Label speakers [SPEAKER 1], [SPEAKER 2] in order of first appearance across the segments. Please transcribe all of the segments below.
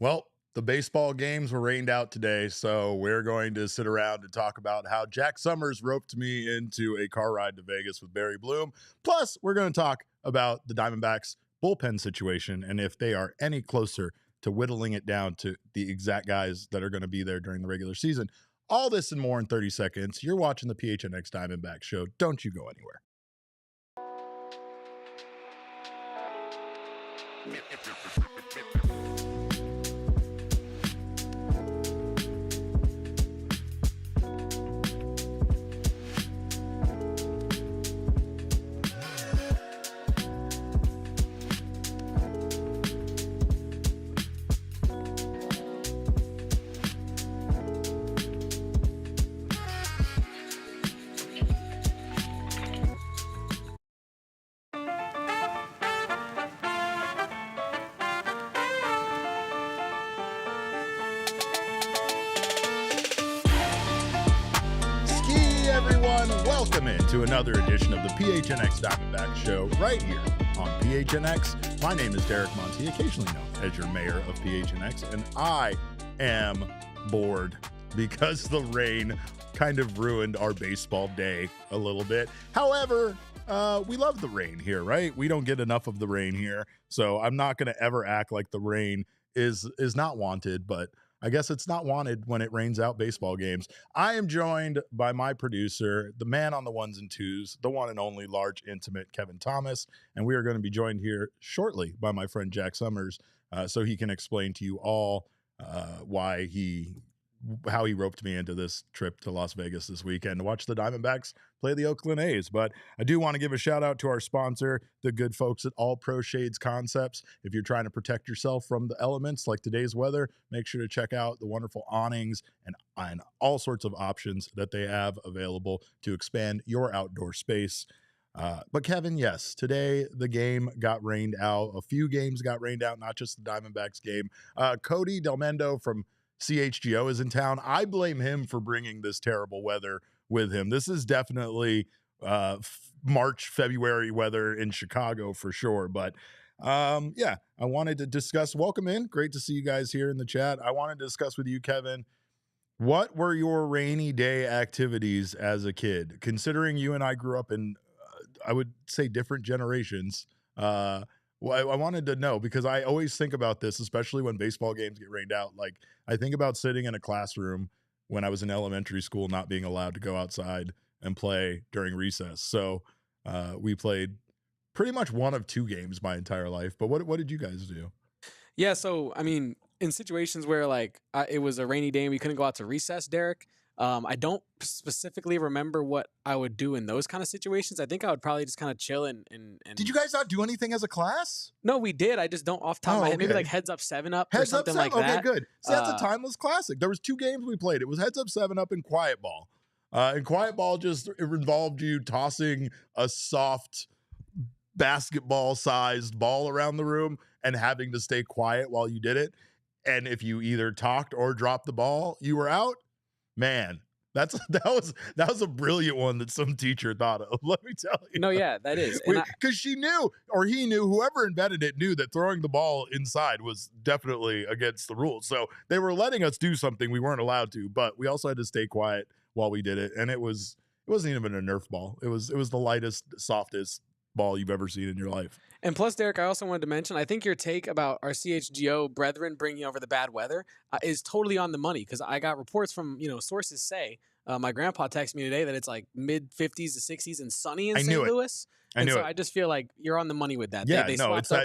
[SPEAKER 1] Well, the baseball games were rained out today, so we're going to sit around and talk about how Jack Sommers roped me into a car ride to Vegas with Barry Bloom. Plus, we're going to talk about the Diamondbacks bullpen situation and if they are any closer to whittling it down to the exact guys that are going to be there during the regular season. All this and more in 30 seconds. You're watching the PHNX Diamondbacks show. Don't you go anywhere. Everyone, welcome into another edition of the PHNX Diamondbacks show right here on PHNX. My name is Derek Monty, occasionally known as your mayor of PHNX, and I am bored because the rain kind of ruined our baseball day a little bit. However, we love the rain here, right? We don't get enough of the rain here, so I'm not going to ever act like the rain is not wanted, but I guess it's not wanted when it rains out baseball games. I am joined by my producer, the man on the ones and twos, the one and only large intimate Kevin Thomas, and we are going to be joined here shortly by my friend Jack Sommers, so he can explain to you all how he roped me into this trip to Las Vegas this weekend to watch the Diamondbacks play the Oakland A's. But I do want to give a shout out to our sponsor, the good folks at All Pro Shades Concepts. If you're trying to protect yourself from the elements like today's weather, make sure to check out the wonderful awnings and all sorts of options that they have available to expand your outdoor space. But Kevin, yes, today the game got rained out. A few games got rained out, not just the Diamondbacks game. Cody Delmendo from CHGO is in town. I blame him for bringing this terrible weather with him. This is definitely March, February weather in Chicago for sure. But yeah, I wanted to discuss. Welcome in. Great to see you guys here in the chat. I wanted to discuss with you, Kevin, what were your rainy day activities as a kid? Considering you and I grew up in, I would say, different generations. Well, I wanted to know because I always think about this, especially when baseball games get rained out. Like, I think about sitting in a classroom when I was in elementary school, not being allowed to go outside and play during recess. So we played pretty much one of two games my entire life. But what did you guys do?
[SPEAKER 2] Yeah, so I mean, in situations where it was a rainy day and we couldn't go out to recess, Derek, I don't specifically remember what I would do in those kind of situations. I think I would probably just kind of chill and
[SPEAKER 1] Did you guys not do anything as a class?
[SPEAKER 2] No, we did. I just don't off the top of my head. Maybe like Heads Up 7 Up or something like that.
[SPEAKER 1] Okay, good. So that's a timeless classic. There was two games we played. It was Heads Up 7 Up and Quiet Ball. And Quiet Ball it involved you tossing a soft basketball-sized ball around the room and having to stay quiet while you did it. And if you either talked or dropped the ball, you were out. Man, that was a brilliant one that some teacher thought of. Let me tell you.
[SPEAKER 2] No, yeah, that is.
[SPEAKER 1] Because she knew, or he knew, whoever invented it knew that throwing the ball inside was definitely against the rules. So they were letting us do something we weren't allowed to, but we also had to stay quiet while we did it. And it wasn't even a Nerf ball. It was the lightest, softest ball you've ever seen in your life.
[SPEAKER 2] And plus, Derek, I also wanted to mention, I think your take about our CHGO brethren bringing over the bad weather is totally on the money, because I got reports from, sources say, my grandpa texted me today that it's like mid 50s to 60s and sunny in St. Louis. I just feel like you're on the money with that.
[SPEAKER 1] Yeah,
[SPEAKER 2] they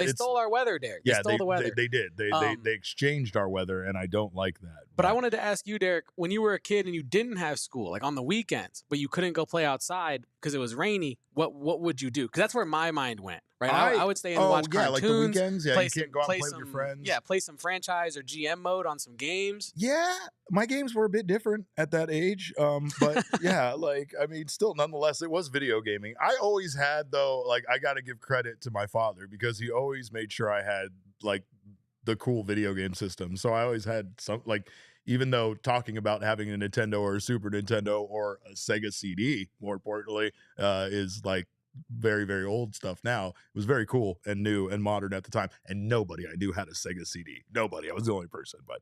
[SPEAKER 2] stole our weather, Derek. They stole the weather.
[SPEAKER 1] They did. They exchanged our weather, and I don't like that.
[SPEAKER 2] But I wanted to ask you, Derek, when you were a kid and you didn't have school, like on the weekends, but you couldn't go play outside because it was rainy, what would you do? Because that's where my mind went. Right, I would stay and watch cartoons.
[SPEAKER 1] Like the weekends. Yeah, you can't go out and play with your friends.
[SPEAKER 2] Yeah, play some franchise or GM mode on some games.
[SPEAKER 1] Yeah, my games were a bit different at that age. But yeah, still, nonetheless, it was video gaming. I always had, though, I got to give credit to my father because he always made sure I had the cool video game system. So I always had some even though talking about having a Nintendo or a Super Nintendo or a Sega CD, more importantly, is very, very old stuff now. It was very cool and new and modern at the time. And nobody I knew had a Sega CD. Nobody. I was the only person. But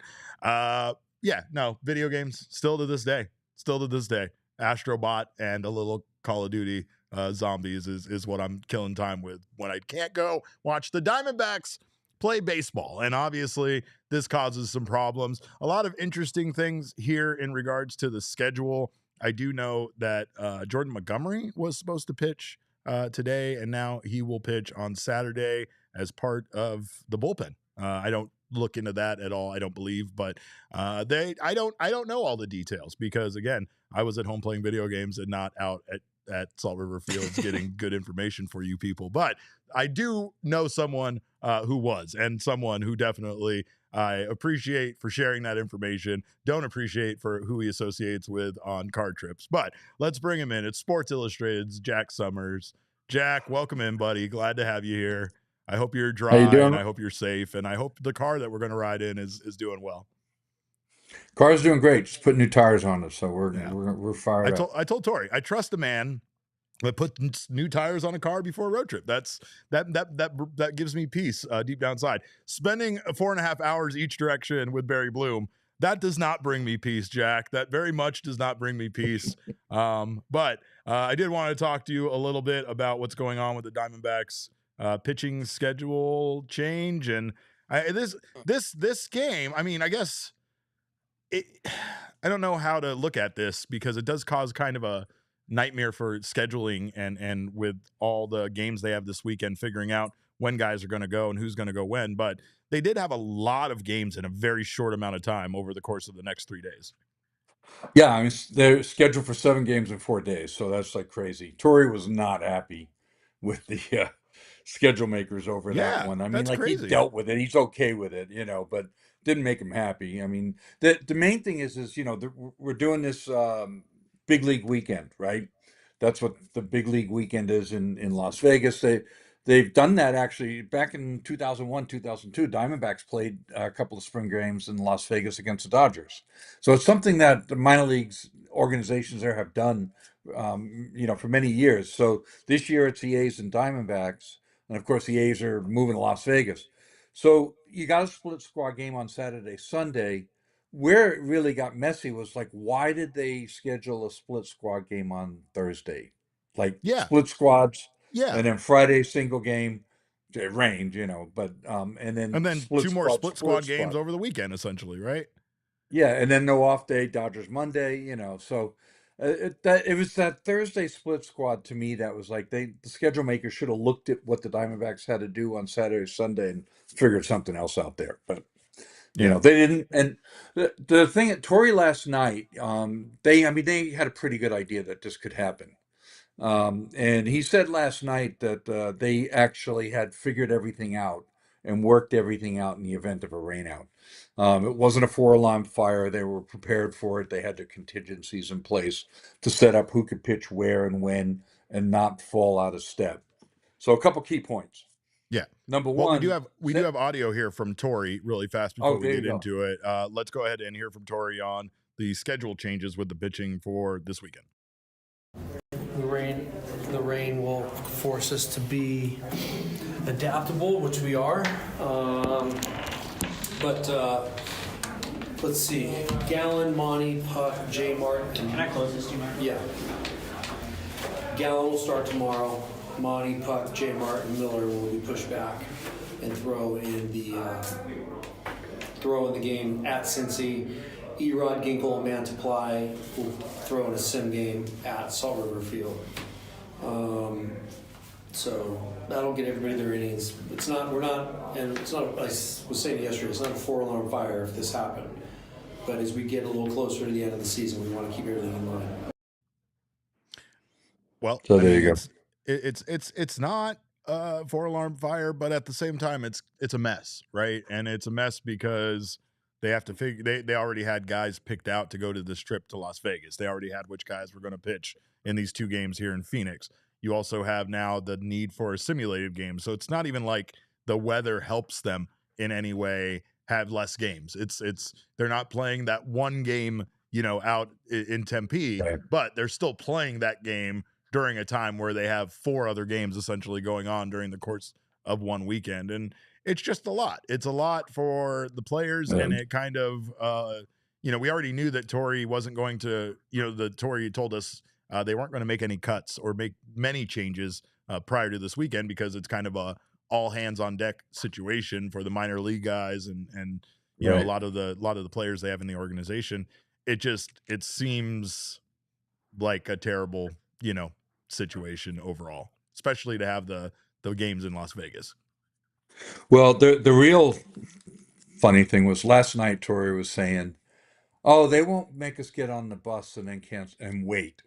[SPEAKER 1] yeah, no, video games still to this day. Still to this day. Astrobot and a little Call of Duty zombies is what I'm killing time with when I can't go watch the Diamondbacks play baseball. And obviously, this causes some problems. A lot of interesting things here in regards to the schedule. I do know that Jordan Montgomery was supposed to pitch today, and now he will pitch on Saturday as part of the bullpen. I don't look into that at all. I don't believe, but I don't know all the details because again, I was at home playing video games and not out at Salt River Fields getting good information for you people. But I do know someone who was, and someone who definitely I appreciate for sharing that information. Don't appreciate for who he associates with on card trips. But let's bring him in. It's Sports Illustrated's Jack Sommers. Jack, welcome in, buddy. Glad to have you here. I hope you're dry, and I hope you're safe, and I hope the car that we're going to ride in is doing well.
[SPEAKER 3] Car's doing great. Just put new tires on it, so we're fired up.
[SPEAKER 1] I told Tori, I trust a man that puts new tires on a car before a road trip. That gives me peace deep down inside. Spending 4.5 hours each direction with Barry Bloom, that does not bring me peace, Jack. That very much does not bring me peace. But I did want to talk to you a little bit about what's going on with the Diamondbacks pitching schedule change, and this game. I mean, I guess I don't know how to look at this because it does cause kind of a nightmare for scheduling and with all the games they have this weekend, figuring out when guys are going to go and who's going to go when. But they did have a lot of games in a very short amount of time over the course of the next 3 days.
[SPEAKER 3] Yeah, I mean, they're scheduled for 7 games in 4 days, so that's like crazy. Torrey was not happy with the schedule makers over that one. I mean, like crazy. He dealt with it. He's okay with it, but didn't make him happy. I mean, the main thing is we're doing this big league weekend, right? That's what the big league weekend is in Las Vegas. They've done that actually back in 2001, 2002. Diamondbacks played a couple of spring games in Las Vegas against the Dodgers. So it's something that the minor leagues organizations there have done, for many years. So this year it's the A's and Diamondbacks. And of course the A's are moving to Las Vegas. So you got a split squad game on Saturday, Sunday. Where it really got messy was like, why did they schedule a split squad game on Thursday? Like split squads.
[SPEAKER 1] Yeah.
[SPEAKER 3] And then Friday single game. It rained, but and then
[SPEAKER 1] two more split squad games over the weekend, essentially, right?
[SPEAKER 3] Yeah, and then no off day, Dodgers Monday, so it was that Thursday split squad to me that was like the schedule maker should have looked at what the Diamondbacks had to do on Saturday, Sunday, and figured something else out there. But they didn't. And the thing at Torrey last night, they had a pretty good idea that this could happen. And he said last night that they actually had figured everything out and worked everything out in the event of a rainout. It wasn't a 4-alarm fire. They were prepared for it. They had their contingencies in place to set up who could pitch where and when and not fall out of step. So a couple key points.
[SPEAKER 1] Yeah.
[SPEAKER 3] Number one,
[SPEAKER 1] we do have audio here from Torrey really fast before we get into it. Let's go ahead and hear from Torrey on the schedule changes with the pitching for this weekend.
[SPEAKER 4] The rain will force us to be adaptable, which we are. But let's see. Gallon, Monty, Puck, J. Martin.
[SPEAKER 5] Can I close this, J. Martin?
[SPEAKER 4] Yeah. Gallon will start tomorrow. Monty, Puck, J. Martin, Miller will be pushed back and throw in the game at Cincy. Erod, Ginkle, and Mantiply will throw in a sim game at Salt River Field. So that'll get everybody their innings. We're not, I was saying yesterday, it's not a 4-alarm fire if this happened. But as we get a little closer to the end of the season, we want to keep everything in line.
[SPEAKER 1] Well,
[SPEAKER 3] so there you go.
[SPEAKER 1] It's not a 4-alarm fire, but at the same time, it's a mess, right? And it's a mess because they have to figure they already had guys picked out to go to this trip to Las Vegas. They already had which guys were going to pitch in these 2 games here in Phoenix. You also have now the need for a simulated game. So it's not even like the weather helps them in any way have less games. They're not playing that one game, out in Tempe, but they're still playing that game during a time where they have 4 other games essentially going on during the course of one weekend. And it's just a lot. It's a lot for the players, and it kind of, we already knew that Torey wasn't going to, Torey told us they weren't going to make any cuts or make many changes prior to this weekend, because it's kind of a all hands on deck situation for the minor league guys and a lot of the players they have in the organization. It seems like a terrible, situation overall, especially to have the games in Las Vegas.
[SPEAKER 3] Well, the real funny thing was last night Torey was saying, "Oh, they won't make us get on the bus and then cancel and wait."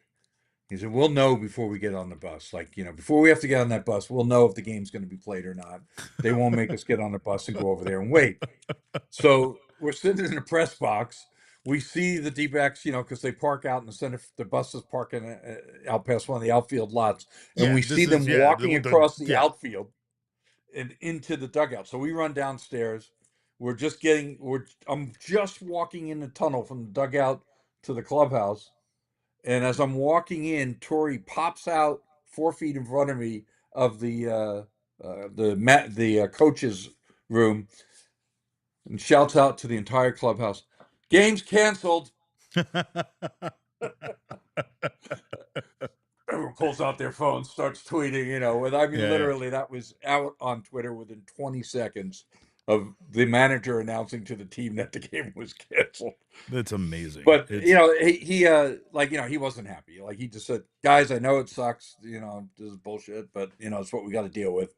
[SPEAKER 3] He said, "We'll know before we get on the bus. Like, before we have to get on that bus, we'll know if the game's going to be played or not. They won't make us get on the bus and go over there and wait." So we're sitting in the press box. We see the Dbacks, because they park out in the center. The buses parking out past one of the outfield lots, and we see them walking across the outfield and into the dugout. So we run downstairs. I'm just walking in the tunnel from the dugout to the clubhouse. And as I'm walking in, Torey pops out 4 feet in front of me of the coach's room and shouts out to the entire clubhouse, "Game's canceled." Everyone pulls out their phone, starts tweeting, literally that was out on Twitter within 20 seconds of the manager announcing to the team that the game was canceled.
[SPEAKER 1] That's amazing.
[SPEAKER 3] But he wasn't happy. Like, he just said, "Guys, I know it sucks. This is bullshit, but it's what we got to deal with."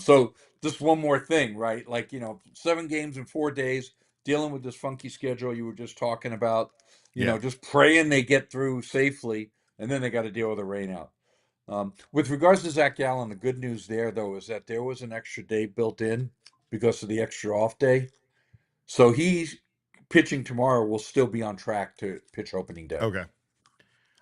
[SPEAKER 3] So just one more thing, right? Like, 7 games in 4 days, dealing with this funky schedule you were just talking about. Just praying they get through safely, and then they got to deal with the rain out. With regards to Zach Gallen, the good news there, though, is that there was an extra day built in because of the extra off day. So he's pitching tomorrow, will still be on track to pitch opening day.
[SPEAKER 1] Okay.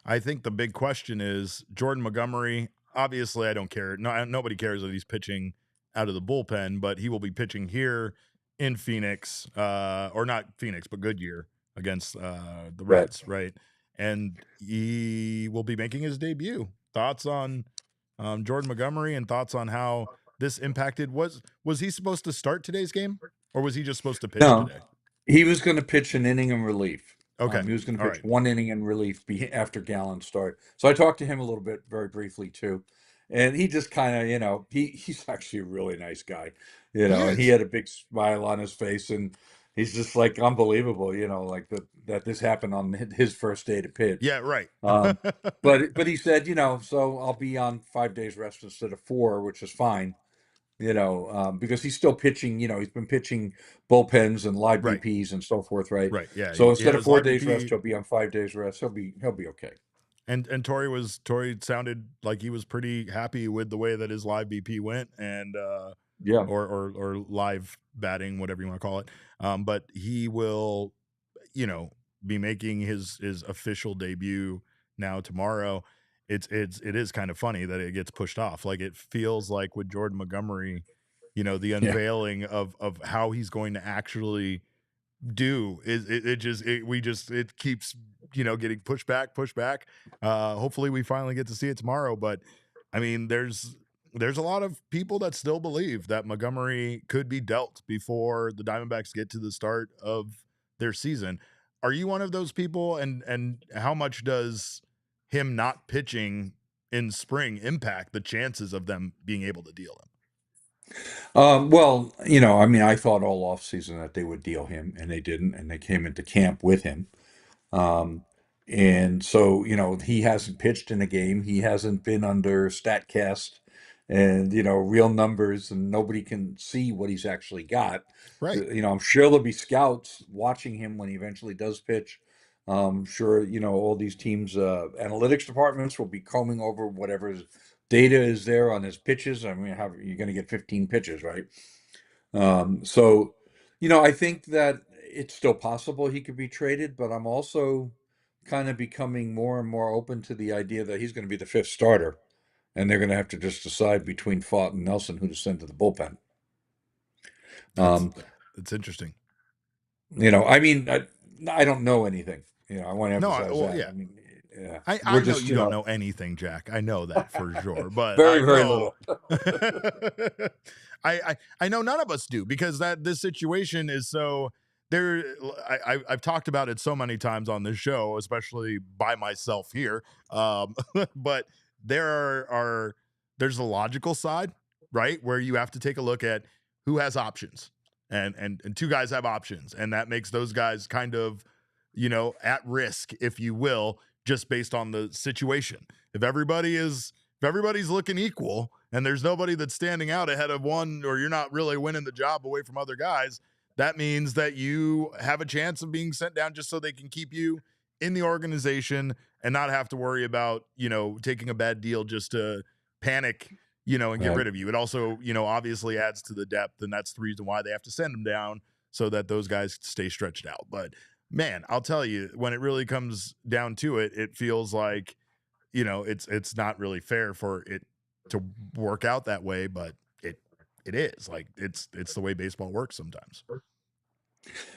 [SPEAKER 1] I think the big question is Jordan Montgomery. Obviously, I don't care. No, nobody cares that he's pitching out of the bullpen, but he will be pitching here in Phoenix, or not Phoenix, but Goodyear against the Reds, right? And he will be making his debut. Thoughts on Jordan Montgomery and thoughts on how this impacted? Was he supposed to start today's game, or was he just supposed to pitch today?
[SPEAKER 3] He was going to pitch an inning in relief.
[SPEAKER 1] Okay.
[SPEAKER 3] He was going to pitch 1 inning in relief after Gallen's start. So I talked to him a little bit, very briefly too. And he just kind of, he's actually a really nice guy. He had a big smile on his face, and he's just like unbelievable, like that this happened on his first day to pitch.
[SPEAKER 1] Yeah, right.
[SPEAKER 3] But he said, so I'll be on 5 days rest instead of 4, which is fine. Because he's still pitching, he's been pitching bullpens and live BPs and so forth, right?
[SPEAKER 1] Right, yeah.
[SPEAKER 3] So instead of 4 days rest, he'll be on 5 days rest. He'll be okay.
[SPEAKER 1] And Torey sounded like he was pretty happy with the way that his live BP went, and or live batting, whatever you want to call it. But he will, be making his official debut now tomorrow. It is kind of funny that it gets pushed off. Like, it feels like with Jordan Montgomery, the unveiling of how he's going to actually do it keeps getting pushed back. Hopefully we finally get to see it tomorrow. But I mean, there's a lot of people that still believe that Montgomery could be dealt before the Diamondbacks get to the start of their season. Are you one of those people? And how much does him not pitching in spring impact the chances of them being able to deal him?
[SPEAKER 3] Well, I thought all off season that they would deal him, and they didn't, and they came into camp with him. And so, he hasn't pitched in a game. He hasn't been under StatCast and, real numbers, and nobody can see what he's actually got.
[SPEAKER 1] Right.
[SPEAKER 3] I'm sure there'll be scouts watching him when he eventually does pitch. I'm sure, all these teams' analytics departments will be combing over whatever data is there on his pitches. I mean, you're going to get 15 pitches, right? So, I think that it's still possible he could be traded, but I'm also kind of becoming more and more open to the idea that he's going to be the 5th starter, and they're going to have to just decide between Fott and Nelson who to send to the bullpen.
[SPEAKER 1] It's interesting.
[SPEAKER 3] I don't know anything. I want to emphasize that.
[SPEAKER 1] Yeah.
[SPEAKER 3] Yeah,
[SPEAKER 1] I know you don't know anything, Jack. I know that for sure, but
[SPEAKER 3] very,
[SPEAKER 1] I
[SPEAKER 3] very
[SPEAKER 1] know,
[SPEAKER 3] little.
[SPEAKER 1] I know none of us do, because this situation is so there. I've talked about it so many times on this show, especially by myself here. But there's a logical side, right, where you have to take a look at who has options, and two guys have options, and that makes those guys kind of, at risk, if you will, just based on the situation. If everybody's looking equal and there's nobody that's standing out ahead of one, or you're not really winning the job away from other guys, that means that you have a chance of being sent down just so they can keep you in the organization and not have to worry about, taking a bad deal just to panic, and get rid of you. It also, obviously adds to the depth, and that's the reason why they have to send them down, so that those guys stay stretched out. But man, I'll tell you, when it really comes down to it, it feels like, it's not really fair for it to work out that way, but it is. Like, it's the way baseball works sometimes.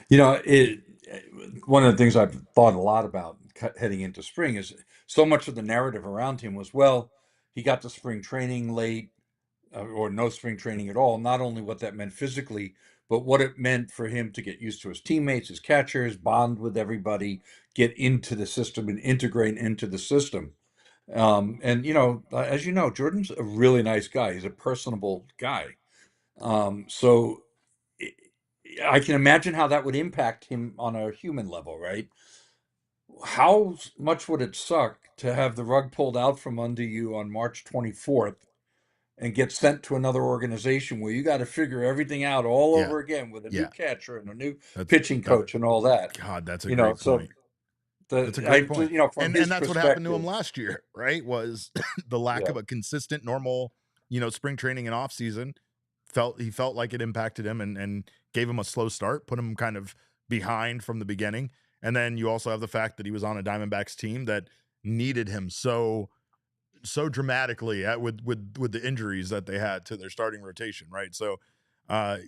[SPEAKER 3] One of the things I've thought a lot about heading into spring is so much of the narrative around him was, well, he got to spring training late, or no spring training at all. Not only what that meant physically, but what it meant for him to get used to his teammates, his catchers, bond with everybody, get into the system and integrate into the system. And as you know, Jordan's a really nice guy. He's a personable guy. So I can imagine how that would impact him on a human level, right? How much would it suck to have the rug pulled out from under you on March 24th and get sent to another organization where you got to figure everything out all over again with a new catcher and a new pitching coach and all that?
[SPEAKER 1] God, that's a great point. That's a great point.
[SPEAKER 3] From
[SPEAKER 1] and that's what happened to him last year, right? Was the lack of a consistent, normal, spring training and off season. He felt like it impacted him and gave him a slow start, put him kind of behind from the beginning. And then you also have the fact that he was on a Diamondbacks team that needed him so dramatically with the injuries that they had to their starting rotation, right? So,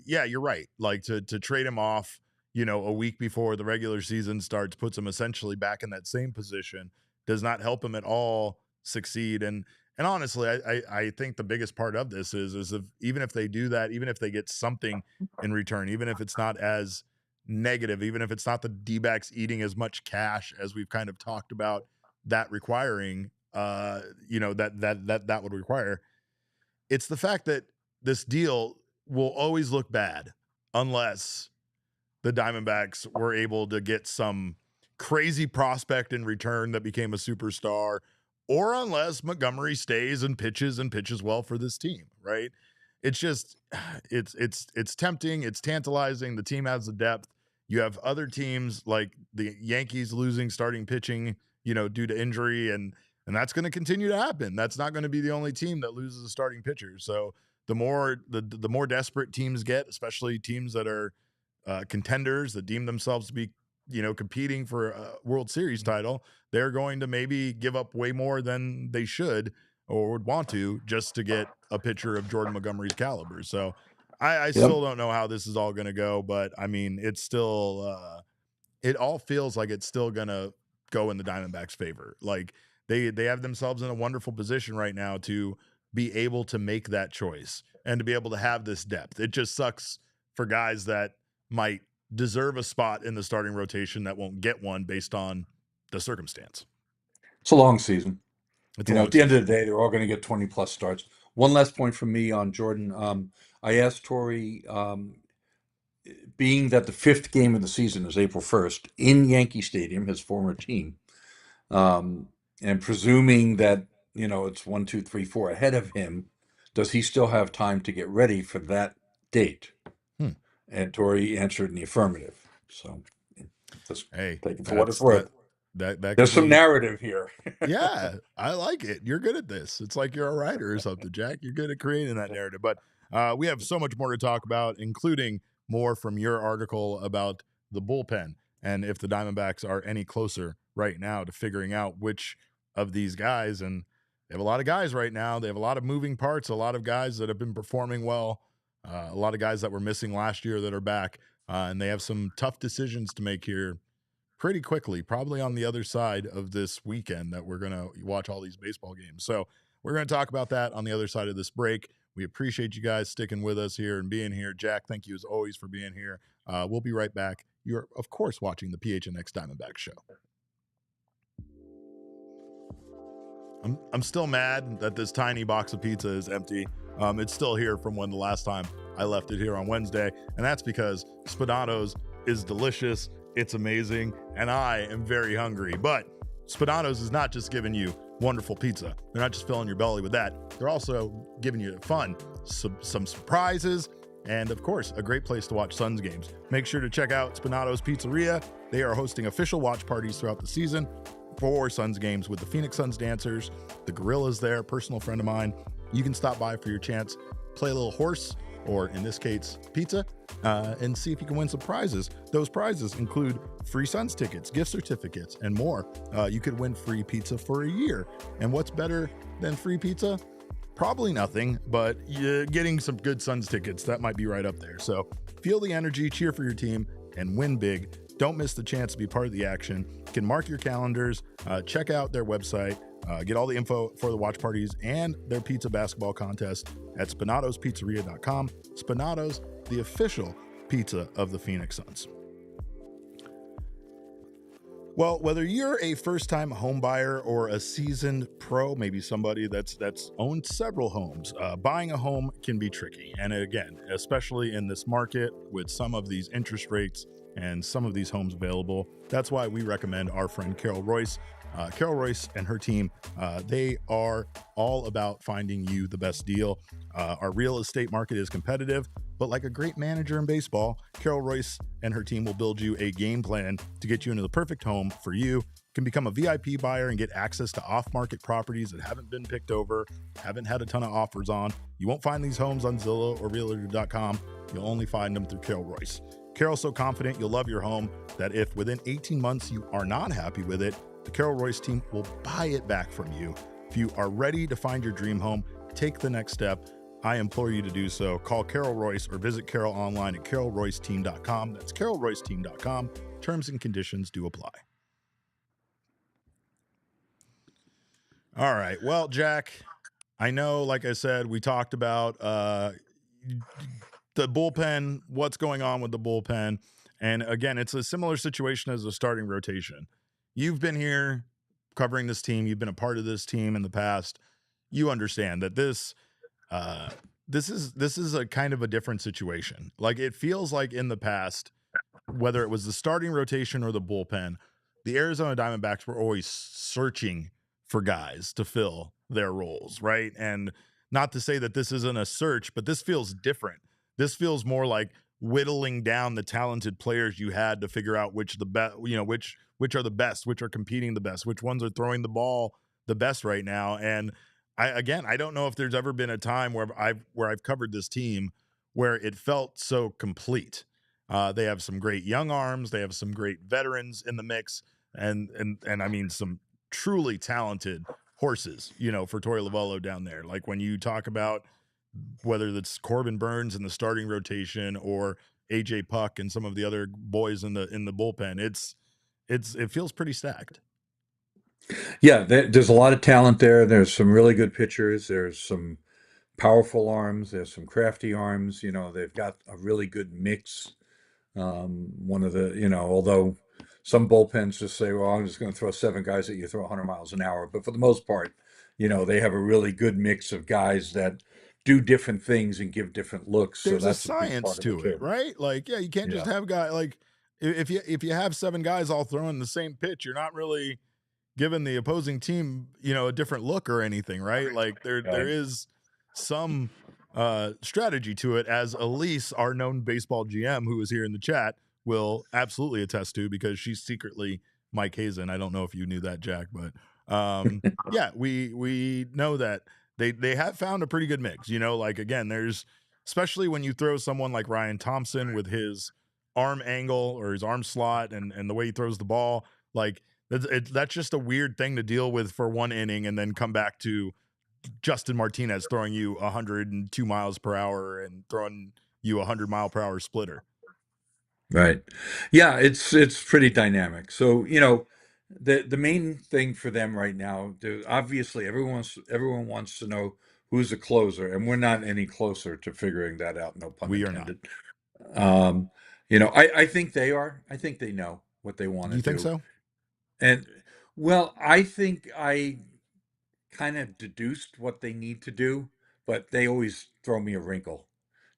[SPEAKER 1] yeah, you're right. Like, to trade him off, a week before the regular season starts, puts him essentially back in that same position, does not help him at all succeed. And honestly, I think the biggest part of this is even if they do that, even if they get something in return, even if it's not as negative, even if it's not the Dbacks eating as much cash as we've kind of talked about that requiring, that would require, it's the fact that this deal will always look bad unless the Diamondbacks were able to get some crazy prospect in return that became a superstar, or unless Montgomery stays and pitches well for this team, right? It's just, it's tempting. It's tantalizing. The team has the depth. You have other teams like the Yankees losing starting pitching, due to injury, and that's going to continue to happen. That's not going to be the only team that loses a starting pitcher. So the more desperate teams get, especially teams that are contenders that deem themselves to be, competing for a World Series title, they're going to maybe give up way more than they should or would want to just to get a pitcher of Jordan Montgomery's caliber. So I still don't know how this is all going to go, but I mean, it's still, it all feels like it's still going to go in the Diamondbacks' favor. Like, they have themselves in a wonderful position right now to be able to make that choice and to be able to have this depth. It just sucks for guys that might deserve a spot in the starting rotation that won't get one based on the circumstance.
[SPEAKER 3] It's a long season.
[SPEAKER 1] At
[SPEAKER 3] the end of the day, they're all going to get 20 plus starts. One last point from me on Jordan. I asked Torey, being that the 5th game of the season is April 1st in Yankee Stadium, his former team, and presuming that, it's 1, 2, 3, 4 ahead of him, does he still have time to get ready for that date? And Torey answered in the affirmative. So just take it for what it's worth. There's some narrative here.
[SPEAKER 1] Yeah, I like it. You're good at this. It's like you're a writer or something, Jack. You're good at creating that narrative. But we have so much more to talk about, including more from your article about the bullpen and if the Diamondbacks are any closer right now to figuring out which of these guys. And they have a lot of guys right now. They have a lot of moving parts, a lot of guys that have been performing well, a lot of guys that were missing last year that are back. And they have some tough decisions to make here pretty quickly, probably on the other side of this weekend that we're going to watch all these baseball games. So we're going to talk about that on the other side of this break. We appreciate you guys sticking with us here and being here. Jack, thank you as always for being here. We'll be right back. You're, of course, watching the PHNX Diamondbacks show. I'm still mad that this tiny box of pizza is empty. It's still here from when the last time I left it here on Wednesday, and that's because Spinato's is delicious, it's amazing, and I am very hungry. But Spinato's is not just giving you wonderful pizza. They're not just filling your belly with that. They're also giving you fun, some surprises, and of course, a great place to watch Suns games. Make sure to check out Spinato's Pizzeria. They are hosting official watch parties throughout the season for Suns games with the Phoenix Suns dancers, the Gorillas there, personal friend of mine. You can stop by for your chance, play a little horse, or in this case, pizza, and see if you can win some prizes. Those prizes include free Suns tickets, gift certificates, and more. You could win free pizza for a year. And what's better than free pizza? Probably nothing, but getting some good Suns tickets, that might be right up there. So feel the energy, cheer for your team, and win big. Don't miss the chance to be part of the action. You can mark your calendars, check out their website, get all the info for the watch parties and their pizza basketball contest at spinatospizzeria.com. Spinato's, the official pizza of the Phoenix Suns. Well, whether you're a first-time home buyer or a seasoned pro, maybe somebody that's owned several homes, buying a home can be tricky. And again, especially in this market with some of these interest rates and some of these homes available, that's why we recommend our friend Carol Royce. Carol Royce and her team, they are all about finding you the best deal. Our real estate market is competitive, but like a great manager in baseball, Carol Royce and her team will build you a game plan to get you into the perfect home for you. You can become a VIP buyer and get access to off-market properties that haven't been picked over, haven't had a ton of offers on. You won't find these homes on Zillow or Realtor.com. You'll only find them through Carol Royce. Carol's so confident you'll love your home that if within 18 months you are not happy with it, the Carol Royce team will buy it back from you. If you are ready to find your dream home, take the next step. I implore you to do so. Call Carol Royce or visit Carol online at carolroyceteam.com. That's carolroyceteam.com. Terms and conditions do apply. All right. Well, Jack, I know, like I said, we talked about the bullpen, what's going on with the bullpen. And again, it's a similar situation as the starting rotation. You've been here covering this team. You've been a part of this team in the past. You understand that this is a kind of a different situation. Like, it feels like in the past, whether it was the starting rotation or the bullpen, the Arizona Diamondbacks were always searching for guys to fill their roles, right? And not to say that this isn't a search, but this feels different. This feels more like whittling down the talented players you had to figure out which are the best, which are competing the best, which ones are throwing the ball the best right now. And I don't know if there's ever been a time where I've covered this team where it felt so complete. They have some great young arms, they have some great veterans in the mix, and I mean some truly talented horses, for Torey Lovullo down there. Like, when you talk about whether it's Corbin Burns in the starting rotation or AJ Puck and some of the other boys in the bullpen, it feels pretty stacked.
[SPEAKER 3] Yeah, there's a lot of talent there. There's some really good pitchers. There's some powerful arms. There's some crafty arms. They've got a really good mix. One of the, although some bullpens just say, well, I'm just going to throw 7 guys that you throw 100 miles an hour. But for the most part, they have a really good mix of guys that do different things and give different looks.
[SPEAKER 1] There's
[SPEAKER 3] so that's
[SPEAKER 1] a science to it, right? Like, yeah, you can't just have guys like, if you have 7 guys all throwing the same pitch, you're not really giving the opposing team, a different look or anything, right? Like, there is some strategy to it, as Elise, our known baseball GM, who is here in the chat, will absolutely attest to, because she's secretly Mike Hazen. I don't know if you knew that, Jack, but yeah, we know that they have found a pretty good mix. Like, again, there's, especially when you throw someone like Ryan Thompson with his arm angle or his arm slot and the way he throws the ball, like, that's just a weird thing to deal with for one inning and then come back to Justin Martinez throwing you 102 miles per hour and throwing you a 100-mile-per-hour splitter.
[SPEAKER 3] Right. Yeah, it's pretty dynamic. So, the main thing for them right now, obviously everyone wants to know who's the closer, and we're not any closer to figuring that out, no pun
[SPEAKER 1] We are not.
[SPEAKER 3] intended. Um, I think they are. I think they know what they want
[SPEAKER 1] Do
[SPEAKER 3] to
[SPEAKER 1] you think
[SPEAKER 3] do.
[SPEAKER 1] so?
[SPEAKER 3] And well, I think I kind of deduced what they need to do, but they always throw me a wrinkle.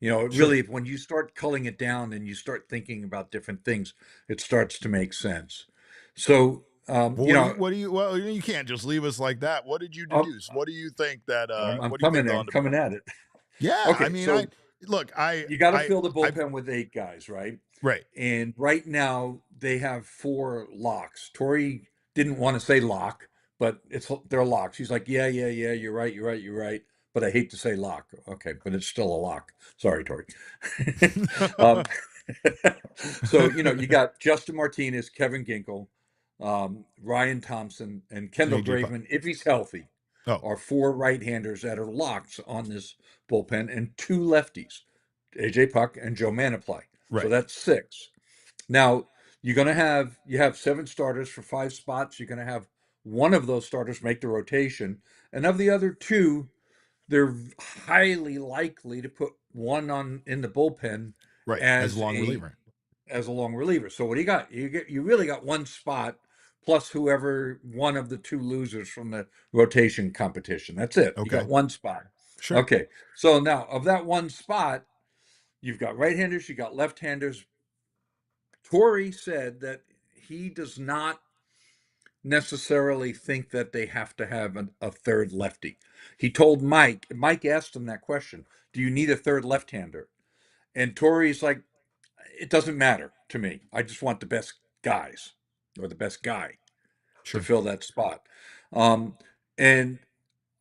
[SPEAKER 1] Sure.
[SPEAKER 3] Really, when you start culling it down and you start thinking about different things, it starts to make sense. So,
[SPEAKER 1] Well, well, you can't just leave us like that. What did you
[SPEAKER 3] I'm,
[SPEAKER 1] deduce? What do you think
[SPEAKER 3] I'm
[SPEAKER 1] what do you think
[SPEAKER 3] coming.
[SPEAKER 1] they'll
[SPEAKER 3] I'm
[SPEAKER 1] end up doing?
[SPEAKER 3] coming at it.
[SPEAKER 1] Yeah, I
[SPEAKER 3] Okay,
[SPEAKER 1] mean,
[SPEAKER 3] so
[SPEAKER 1] look,
[SPEAKER 3] you got to fill the
[SPEAKER 1] I've,
[SPEAKER 3] bullpen with 8 guys, right?
[SPEAKER 1] right.
[SPEAKER 3] And right now they have 4 locks. Tori didn't want to say lock, but they're locks. He's like, yeah, yeah, yeah, you're right, you're right, you're right. But I hate to say lock. Okay, but it's still a lock. Sorry, Tori. um, so you got Justin Martinez, Kevin Ginkel, Ryan Thompson, and
[SPEAKER 1] And
[SPEAKER 3] Kendall
[SPEAKER 1] AJ Puck.
[SPEAKER 3] Graveman, if he's healthy,
[SPEAKER 1] Oh,
[SPEAKER 3] are 4 right-handers that are locks on this bullpen, and 2 lefties, AJ Puck and Joe Manaply. So
[SPEAKER 1] right.
[SPEAKER 3] that's 6. Now you have 7 starters for 5 spots. You're gonna have one of those starters make the rotation, and of the other 2, they're highly likely to put one on in the bullpen
[SPEAKER 1] Right. As a
[SPEAKER 3] as
[SPEAKER 1] long reliever.
[SPEAKER 3] a long reliever. So what do you got? You really got one spot plus whoever one of the 2 losers from the rotation competition. That's it. You got
[SPEAKER 1] Okay.
[SPEAKER 3] one spot.
[SPEAKER 1] Sure.
[SPEAKER 3] Okay. So now of that one spot, you've got right-handers, you got left-handers. Torrey said that he does not necessarily think that they have to have a third lefty. He told Mike asked him that question, do you need a third left-hander? And Torrey's like, it doesn't matter to me. I just want the best guys or the best guy to
[SPEAKER 1] Sure.
[SPEAKER 3] fill that spot. And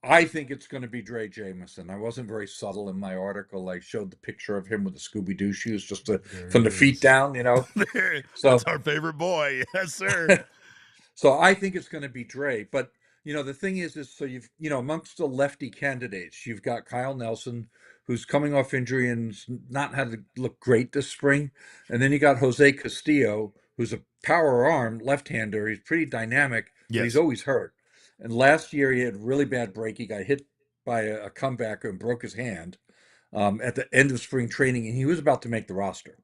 [SPEAKER 3] I think it's going to be Drey Jameson. I wasn't very subtle in my article. I showed the picture of him with the Scooby-Doo shoes,
[SPEAKER 1] There
[SPEAKER 3] from
[SPEAKER 1] he
[SPEAKER 3] the feet
[SPEAKER 1] is.
[SPEAKER 3] down,
[SPEAKER 1] That's
[SPEAKER 3] So
[SPEAKER 1] our favorite boy. Yes, sir.
[SPEAKER 3] So I think it's going to be Drey. But the thing is so you've amongst the lefty candidates, you've got Kyle Nelson, who's coming off injury and not had to look great this spring, and then you got Jose Castillo, who's a power arm left-hander. He's pretty dynamic, but he's
[SPEAKER 1] Yes.
[SPEAKER 3] always hurt. And last year he had really bad break. He got hit by a comebacker and broke his hand at the end of spring training, and he was about to make the roster.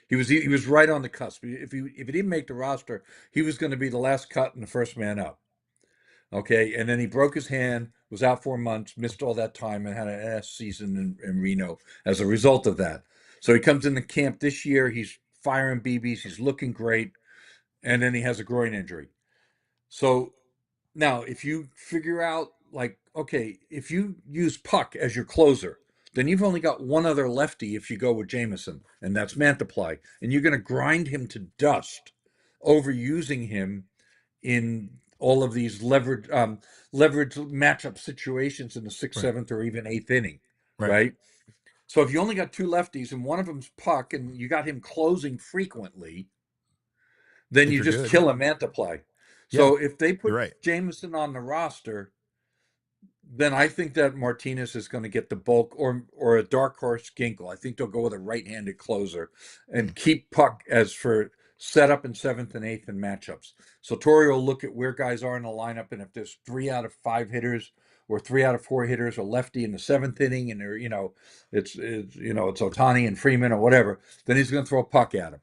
[SPEAKER 3] He was right on the cusp. If he didn't make the roster, he was going to be the last cut and the first man up. Okay, and then he broke his hand, was out 4 months, missed all that time, and had an ass season in Reno as a result of that. So he comes into camp this year. He's firing BBs. He's looking great, and then he has a groin injury. So now, if you figure out, like, okay, if you use Puck as your closer, then you've only got one other lefty if you go with Jameson, and that's Mantiply. And you're going to grind him to dust overusing him in all of these leverage matchup situations in the sixth,
[SPEAKER 1] Right.
[SPEAKER 3] seventh, or even eighth inning,
[SPEAKER 1] Right.
[SPEAKER 3] right? So if you only got 2 lefties and one of them's Puck and you got him closing frequently, then
[SPEAKER 1] If
[SPEAKER 3] you
[SPEAKER 1] you're
[SPEAKER 3] just
[SPEAKER 1] good.
[SPEAKER 3] kill a Mantiply.
[SPEAKER 1] Yeah.
[SPEAKER 3] So if they
[SPEAKER 1] You're
[SPEAKER 3] put
[SPEAKER 1] right.
[SPEAKER 3] Jameson on the roster, then I think that Martinez is going to get the bulk, or a dark horse Ginkel. I think they'll go with a right-handed closer and keep Puck as for setup in 7th and 8th in matchups. So Torrey will look at where guys are in the lineup, and if there's 3 out of 5 hitters or 3 out of 4 hitters or lefty in the 7th inning, and they're it's Ohtani and Freeman or whatever, then he's going to throw Puck at him.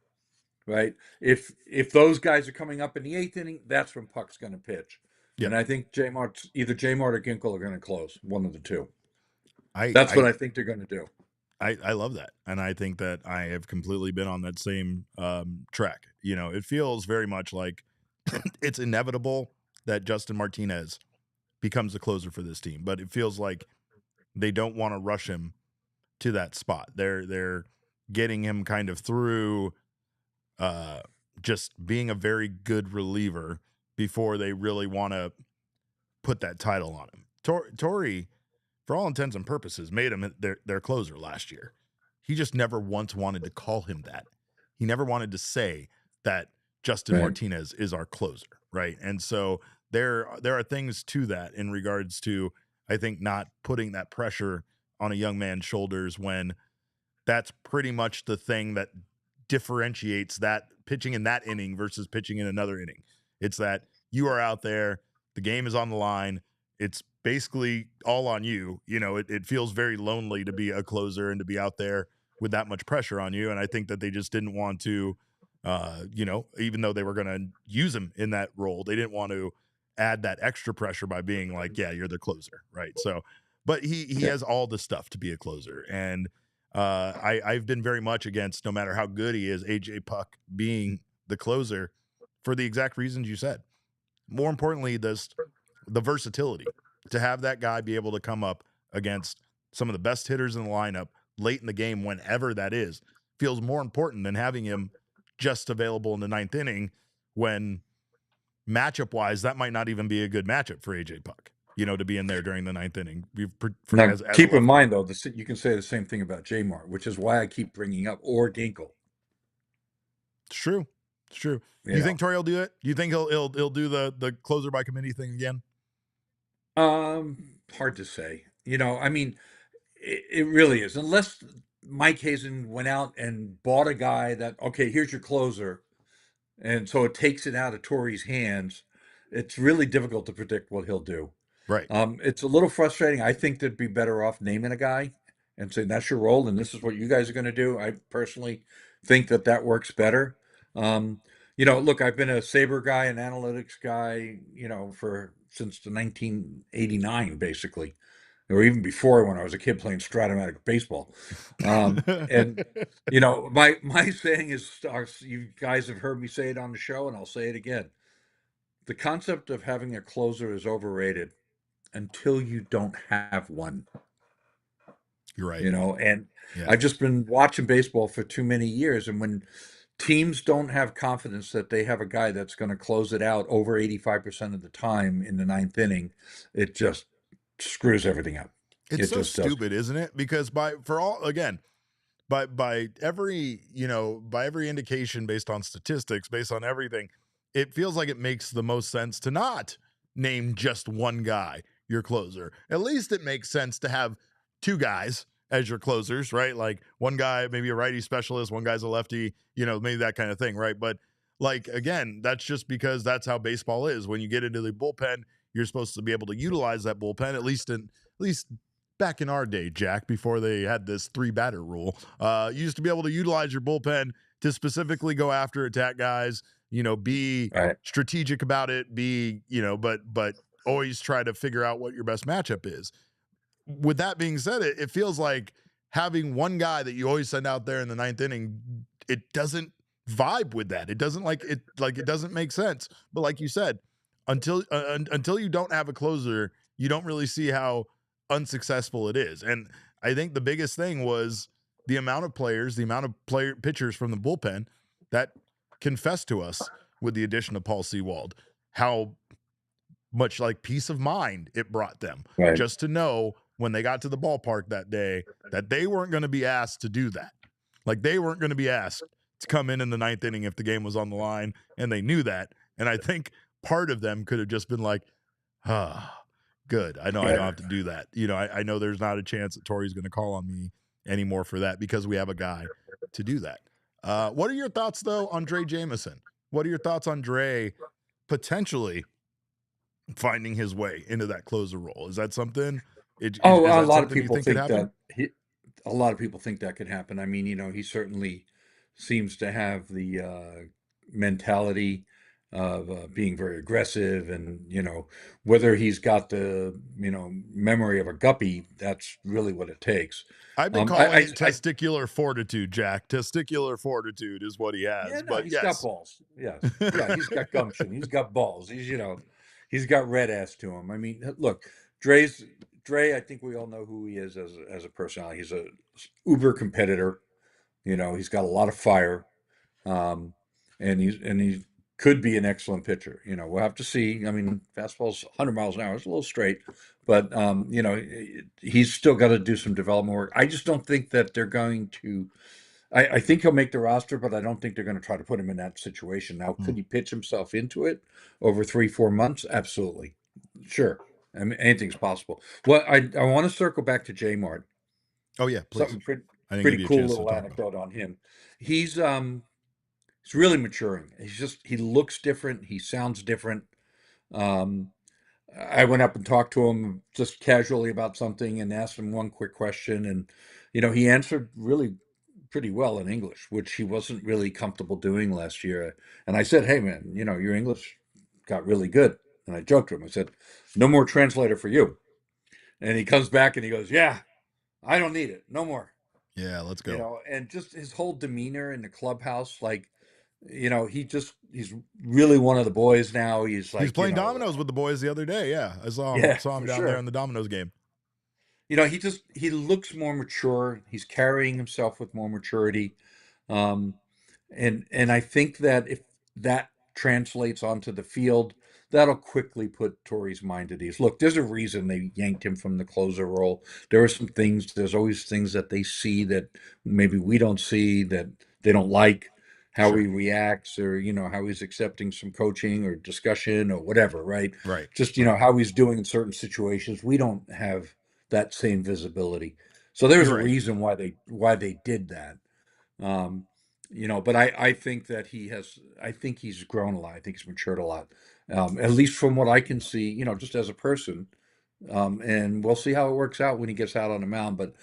[SPEAKER 3] Right? If those guys are coming up in the 8th inning, that's when Puck's going to pitch.
[SPEAKER 1] Yeah.
[SPEAKER 3] And I think either J-Mart or Ginkel are going to close, one of the 2.
[SPEAKER 1] I
[SPEAKER 3] That's what I think they're going to do.
[SPEAKER 1] I love that. And I think that I have completely been on that same track. It feels very much like it's inevitable that Justin Martinez becomes the closer for this team, but it feels like they don't want to rush him to that spot. They're getting him kind of through just being a very good reliever before they really want to put that title on him. Torrey, for all intents and purposes, made him their closer last year. He just never once wanted to call him that. He never wanted to say that Justin Martinez is our closer, right? And so there are things to that in regards to, I think, not putting that pressure on a young man's shoulders when that's pretty much the thing that differentiates that pitching in that inning versus pitching in another inning. It's that you are out there, the game is on the line. It's basically all on you. You know, it feels very lonely to be a closer and to be out there with that much pressure on you. And I think that they just didn't want to, you know, even though they were going to use him in that role, they didn't want to add that extra pressure by being like, yeah, you're the closer, right? So, but he has all the stuff to be a closer. And I've been very much against, no matter how good he is, AJ Puck being the closer for the exact reasons you said. More importantly, the versatility to have that guy be able to come up against some of the best hitters in the lineup late in the game, whenever that is, feels more important than having him just available in the ninth inning when matchup wise, that might not even be a good matchup for AJ Puck, you know, to be in there during the ninth inning.
[SPEAKER 3] Now, keep in mind, though, you can say the same thing about J-Mart, which is why I keep bringing up or Ginkel.
[SPEAKER 1] It's true. It's true. You think Torrey will do it? You think he'll do the closer by committee thing again?
[SPEAKER 3] Hard to say. You know, I mean, it really is. Unless Mike Hazen went out and bought a guy that, okay, here's your closer, and so it takes it out of Torrey's hands. It's really difficult to predict what he'll do.
[SPEAKER 1] Right.
[SPEAKER 3] It's a little frustrating. I think they'd be better off naming a guy and saying that's your role and this is what you guys are going to do. I personally think that works better. You know, look, I've been a Sabre guy, an analytics guy, you know, since the 1989, basically, or even before when I was a kid playing Stratomatic baseball. And, you know, my saying is, you guys have heard me say it on the show, and I'll say it again. The concept of having a closer is overrated until you don't have one.
[SPEAKER 1] You're right.
[SPEAKER 3] You know, and I've just been watching baseball for too many years. And when teams don't have confidence that they have a guy that's going to close it out over 85% of the time in the ninth inning, it just screws everything up.
[SPEAKER 1] It's so stupid, isn't it? Because by every indication based on statistics, based on everything, it feels like it makes the most sense to not name just one guy your closer. At least it makes sense to have two guys as your closers, right? Like one guy, maybe a righty specialist, one guy's a lefty, you know, maybe that kind of thing, right? But like, again, that's just because that's how baseball is. When you get into the bullpen, you're supposed to be able to utilize that bullpen, at least back in our day, Jack, before they had this 3-batter rule. You used to be able to utilize your bullpen to specifically go after attack guys, you know, be strategic about it, but always try to figure out what your best matchup is. With that being said, it feels like having one guy that you always send out there in the ninth inning, it doesn't vibe with that. It doesn't it doesn't make sense. But like you said, until you don't have a closer, you don't really see how unsuccessful it is. And I think the biggest thing was the amount of pitchers from the bullpen that confessed to us with the addition of Paul Sewald, how much like peace of mind it brought them just to know when they got to the ballpark that day that they weren't going to be asked to do that. Like they weren't going to be asked to come in the ninth inning if the game was on the line, and they knew that. And I think part of them could have just been like, good. I know I don't have to do that. You know, I know there's not a chance that Torrey's going to call on me anymore for that because we have a guy to do that. What are your thoughts, though, on Drey Jameson? What are your thoughts on Drey potentially finding his way into that closer role? Is that something?
[SPEAKER 3] A lot of people think that. A lot of people think that could happen. I mean, you know, he certainly seems to have the mentality of being very aggressive, and you know, whether he's got the memory of a guppy, that's really what it takes.
[SPEAKER 1] I've been calling it testicular fortitude, Jack. Testicular fortitude is what he has.
[SPEAKER 3] Yeah, but he's got balls. Yes, yeah, he's got gumption. He's got balls. He's got red ass to him. I mean, look, Drey, I think we all know who he is as a personality. He's a uber competitor. You know, he's got a lot of fire, and he could be an excellent pitcher. You know, we'll have to see. I mean, fastball's 100 miles an hour. It's a little straight, but you know, he's still got to do some development work. I just don't think that they're going to. I think he'll make the roster, but I don't think they're going to try to put him in that situation. Now, could he pitch himself into it over 3-4 months? Absolutely. Sure. I mean, anything's possible. Well, I want to circle back to J-Mart.
[SPEAKER 1] Oh, yeah, please. I think
[SPEAKER 3] pretty cool little anecdote on him. He's really maturing. He looks different. He sounds different. I went up and talked to him just casually about something and asked him one quick question, and he answered really pretty well in English, which he wasn't really comfortable doing last year. And I said, "Hey, man, your English got really good." And I joked to him. I said, "No more translator for you." And he comes back and he goes, "Yeah, I don't need it. No more."
[SPEAKER 1] Yeah, let's go.
[SPEAKER 3] And just his whole demeanor in the clubhouse, like, he's really one of the boys now. He's
[SPEAKER 1] playing dominoes with the boys the other day. Yeah, I saw him down there in the dominoes game.
[SPEAKER 3] He looks more mature. He's carrying himself with more maturity. And I think that if that translates onto the field, that'll quickly put Torey's mind at ease. Look, there's a reason they yanked him from the closer role. There's always things that they see that maybe we don't see, that they don't like, how he reacts, or, how he's accepting some coaching or discussion or whatever, right?
[SPEAKER 1] Right.
[SPEAKER 3] Just, how he's doing in certain situations. We don't have that same visibility. So there's a reason why they did that. But I think that he's grown a lot. I think he's matured a lot, at least from what I can see, just as a person. And we'll see how it works out when he gets out on the mound. But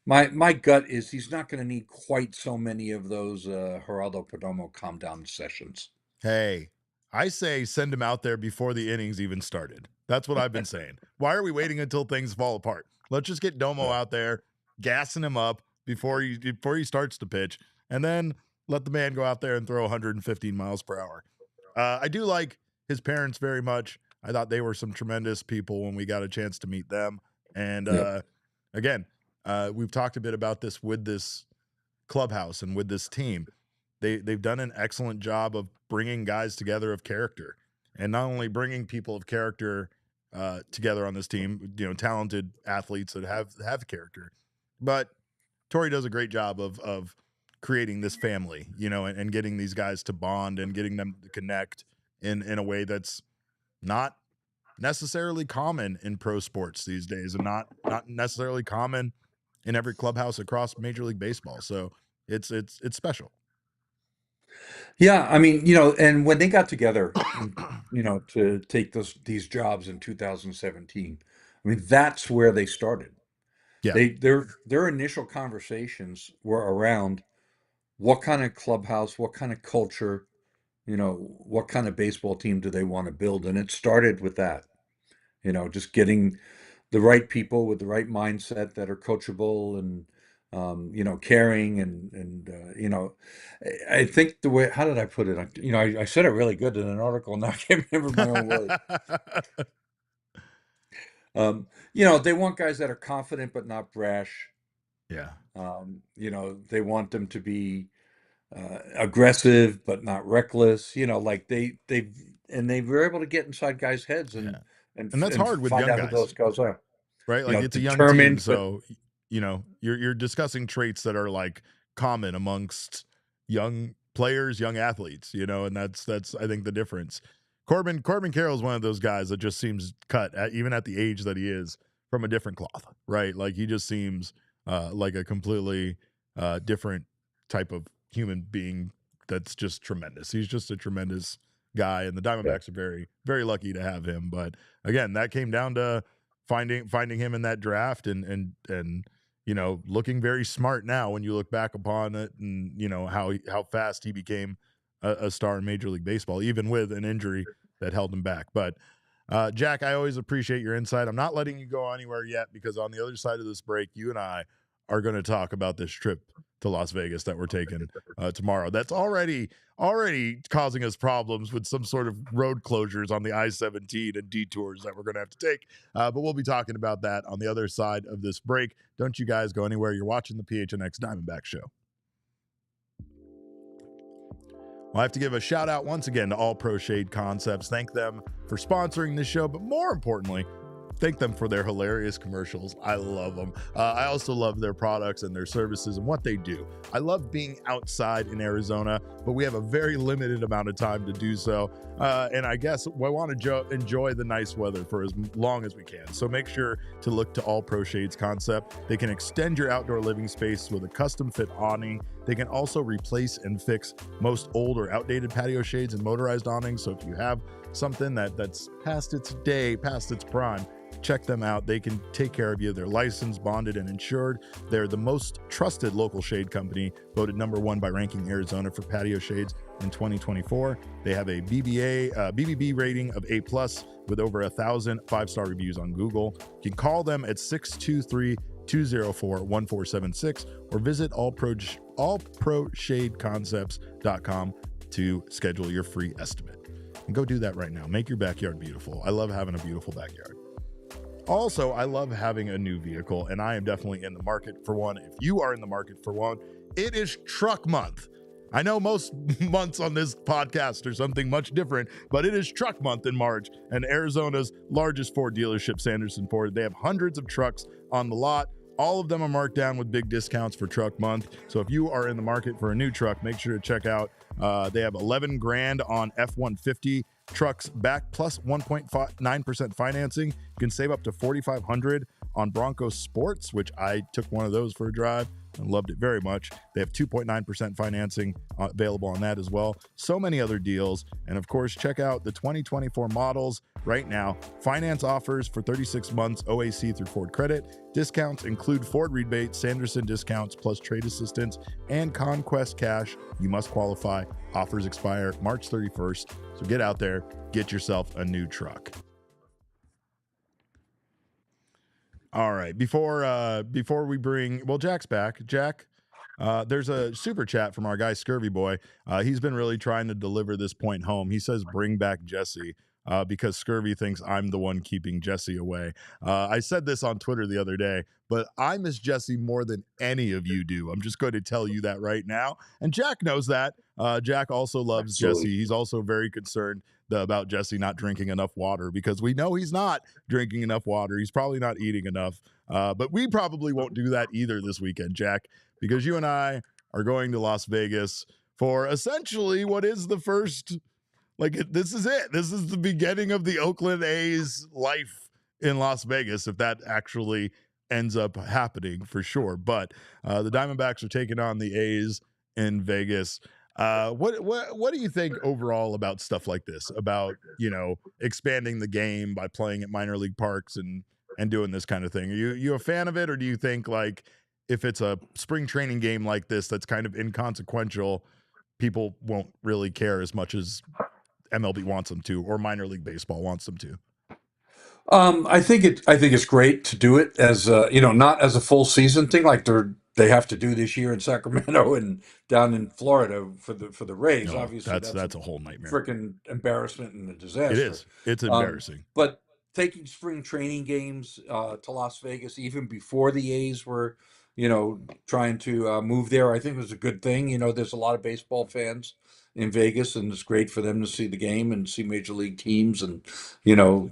[SPEAKER 3] my gut is he's not going to need quite so many of those Geraldo Perdomo calm down sessions.
[SPEAKER 1] Hey, I say send him out there before the innings even started. That's what I've been saying. Why are we waiting until things fall apart? Let's just get Domo out there, gassing him up before he starts to pitch, and then let the man go out there and throw 115 miles per hour. I do like his parents very much. I thought they were some tremendous people when we got a chance to meet them. And again, we've talked a bit about this with this clubhouse and with this team. They've done an excellent job of bringing guys together of character, and not only bringing people of character together on this team, talented athletes that have character, but Torey does a great job of creating this family, and getting these guys to bond and getting them to connect in a way that's not necessarily common in pro sports these days, and not necessarily common in every clubhouse across Major League Baseball. So it's special.
[SPEAKER 3] Yeah, I mean, and when they got together, to take these jobs in 2017, I mean, that's where they started.
[SPEAKER 1] Yeah,
[SPEAKER 3] their initial conversations were around what kind of clubhouse, what kind of culture, what kind of baseball team do they want to build, and it started with that. Just getting the right people with the right mindset that are coachable and caring and I think how did I put it? I said it really good in an article, and now I can't remember my own words. They want guys that are confident but not brash.
[SPEAKER 1] Yeah.
[SPEAKER 3] They want them to be aggressive but not reckless. Like they were able to get inside guys' heads and
[SPEAKER 1] that's hard with
[SPEAKER 3] find
[SPEAKER 1] young
[SPEAKER 3] out
[SPEAKER 1] guys.
[SPEAKER 3] Who those guys are.
[SPEAKER 1] Right? Like it's a young team, so you're discussing traits that are like common amongst young players, young athletes, and that's I think the difference. Corbin Carroll is one of those guys that just seems cut even at the age that he is from a different cloth, right? Like he just seems like a completely different type of human being that's just tremendous. He's just a tremendous guy, and the Diamondbacks are very, very lucky to have him. But again, that came down to finding him in that draft and looking very smart now when you look back upon it, and how fast he became a star in Major League Baseball, even with an injury that held him back. But Jack, I always appreciate your insight. I'm not letting you go anywhere yet, because on the other side of this break, you and I are going to talk about this trip to Las Vegas that we're taking tomorrow. That's already causing us problems with some sort of road closures on the I-17 and detours that we're going to have to take. But we'll be talking about that on the other side of this break. Don't you guys go anywhere. You're watching the PHNX Diamondbacks show. Well, I have to give a shout out once again to All Pro Shade Concepts. Thank them for sponsoring this show, but more importantly, thank them for their hilarious commercials. I love them. I also love their products and their services and what they do. I love being outside in Arizona but we have a very limited amount of time to do so. And I guess we want to enjoy the nice weather for as long as we can. So make sure to look to All Pro Shades Concept. They can extend your outdoor living space with a custom fit awning. They can also replace and fix most old or outdated patio shades and motorized awnings. So if you have something that's past its day, past its prime, check them out. They can take care of you. They're licensed, bonded, and insured. They're the most trusted local shade company, voted #1 by Ranking Arizona for patio shades in 2024. They have a BBB rating of A+ with over 1,000 5-star reviews on Google. You can call them at 623-204-1476 or visit allproshadeconcepts.com to schedule your free estimate. And go do that right now. Make your backyard beautiful. I love having a beautiful backyard. Also, I love having a new vehicle, and I am definitely in the market for one. If you are in the market for one, it is truck month. I know most months on this podcast are something much different, but it is truck month in March, and Arizona's largest Ford dealership, Sanderson Ford, they have hundreds of trucks on the lot. All of them are marked down with big discounts for truck month. So if you are in the market for a new truck, make sure to check out. They have $11,000 on F-150 trucks back plus 1.9% financing. You can save up to $4,500 on Bronco Sports, which I took one of those for a drive and loved it very much. They have 2.9% financing available on that as well. So many other deals. And of course, check out the 2024 models right now. Finance offers for 36 months, OAC through Ford Credit. Discounts include Ford rebates, Sanderson discounts, plus trade assistance and Conquest cash. You must qualify. Offers expire March 31st. So get out there, get yourself a new truck. All right. Before we bring, well, Jack's back. Jack, there's a super chat from our guy Scurvy Boy. He's been really trying to deliver this point home. He says, "Bring back Jesse," because Scurvy thinks I'm the one keeping Jesse away. I said this on Twitter the other day, but I miss Jesse more than any of you do. I'm just going to tell you that right now. And Jack knows that. Jack also loves Jesse. He's also very concerned about Jesse not drinking enough water, because we know he's not drinking enough water. He's probably not eating enough. But we probably won't do that either this weekend, Jack, because you and I are going to Las Vegas for essentially what is the first, this is it. This is the beginning of the Oakland A's life in Las Vegas, if that actually ends up happening, for sure. But the Diamondbacks are taking on the A's in Vegas. What do you think overall about stuff like this, about, expanding the game by playing at minor league parks and doing this kind of thing? Are you a fan of it, or do you think, like, if it's a spring training game like this that's kind of inconsequential, people won't really care as much as MLB wants them to, or minor league baseball wants them to?
[SPEAKER 3] I think it's great to do it as not as a full season thing like they have to do this year in Sacramento and down in Florida for the Rays.
[SPEAKER 1] No,
[SPEAKER 3] Obviously,
[SPEAKER 1] that's a whole nightmare.
[SPEAKER 3] Freaking embarrassment and a disaster.
[SPEAKER 1] It is. It's embarrassing.
[SPEAKER 3] But taking spring training games to Las Vegas even before the A's were, trying to move there, I think was a good thing. There's a lot of baseball fans in Vegas, and it's great for them to see the game and see major league teams and,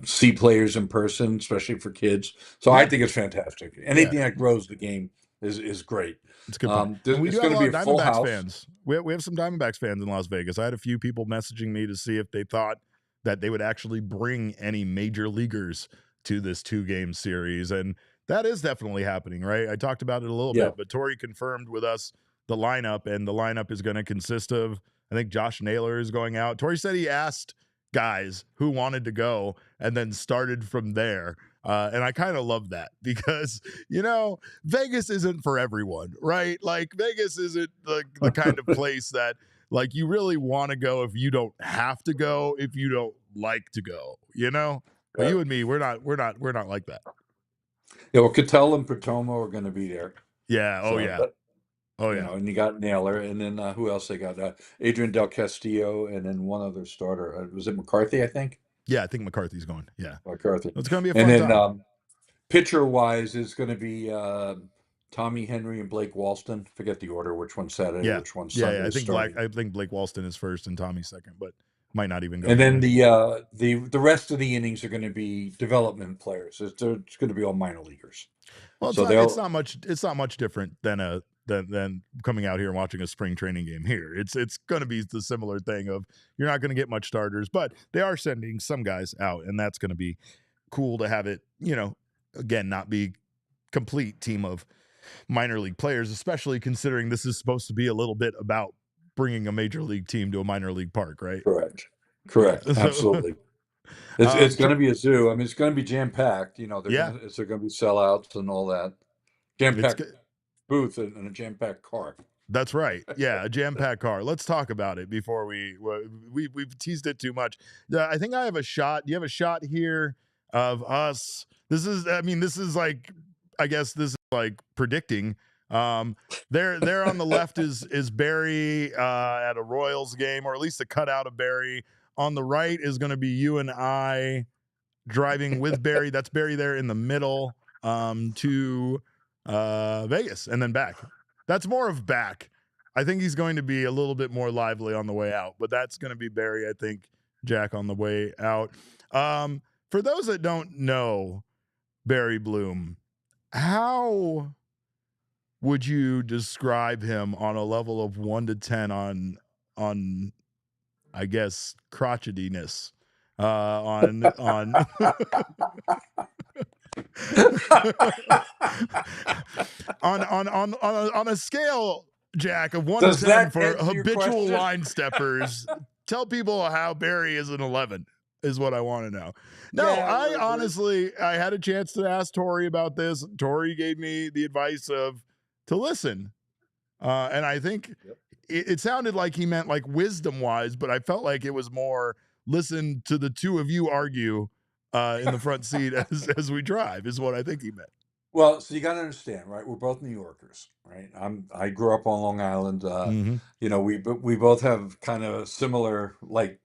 [SPEAKER 3] see players in person, especially for kids. So I think it's fantastic. Anything that grows the game is great.
[SPEAKER 1] It's a good point. We do have a lot of Diamondbacks fans. We have some Diamondbacks fans in Las Vegas. I had a few people messaging me to see if they thought that they would actually bring any major leaguers to this 2-game series. And that is definitely happening, right? I talked about it a little bit, but Tori confirmed with us the lineup, and the lineup is going to consist of, I think Josh Naylor is going out. Tori said he asked guys who wanted to go and then started from there. And I kind of love that, because, Vegas isn't for everyone, right? Like, Vegas isn't the kind of place that, like, you really want to go if you don't have to go, if you don't like to go, But you and me, we're not like that.
[SPEAKER 3] Yeah, well, Cattell and Perdomo are going to be there.
[SPEAKER 1] Yeah. Oh, yeah.
[SPEAKER 3] And you got Naylor, and then who else they got? Adrian Del Castillo, and then one other starter. Was it McCarthy, I think?
[SPEAKER 1] Yeah, I think McCarthy's going. Yeah.
[SPEAKER 3] McCarthy.
[SPEAKER 1] It's going to be a fun time.
[SPEAKER 3] Pitcher-wise, is going to be Tommy Henry and Blake Walston. Forget the order, which one's Saturday, which one's Sunday.
[SPEAKER 1] Yeah, I think Blake Walston is first and Tommy second, but might not even go.
[SPEAKER 3] And then the rest of the innings are going to be development players. It's going to be all minor leaguers.
[SPEAKER 1] Well, it's not much different than than coming out here and watching a spring training game here. It's going to be the similar thing of you're not going to get much starters, but they are sending some guys out, and that's going to be cool to have it, again, not be complete team of minor league players, especially considering this is supposed to be a little bit about bringing a major league team to a minor league park, right?
[SPEAKER 3] Correct.
[SPEAKER 1] Yeah.
[SPEAKER 3] Absolutely. It's going to be a zoo. I mean, it's going to be jam-packed. They're going to be sellouts and all that. Jam-packed booth and a jam-packed car.
[SPEAKER 1] That's right. Yeah, a jam-packed car. Let's talk about it before we've teased it too much. I think I have a shot. You have a shot here of us. This is like, I guess this is like predicting. There on the left is Barry at a Royals game, or at least a cutout of Barry. On the right is going to be you and I driving with Barry. That's Barry there in the middle to Vegas and then back. That's more of back. I think he's going to be a little bit more lively on the way out, but that's going to be Barry, I think, Jack, on the way out. For those that don't know Barry Bloom, how would you describe him on a level of 1 to 10 on I guess crotchetiness? On on a scale, Jack, of 1 to 10 for habitual line steppers, tell people how Barry is an 11 is what I want to know. No, I honestly had a chance to ask Tori about this. Tori gave me the advice to listen. And I think it sounded like he meant like wisdom wise, but I felt like it was more listen to the two of you argue in the front seat as we drive is what I think he meant.
[SPEAKER 3] Well, so you got to understand, right? We're both New Yorkers, right? I grew up on Long Island. We both have kind of similar, like,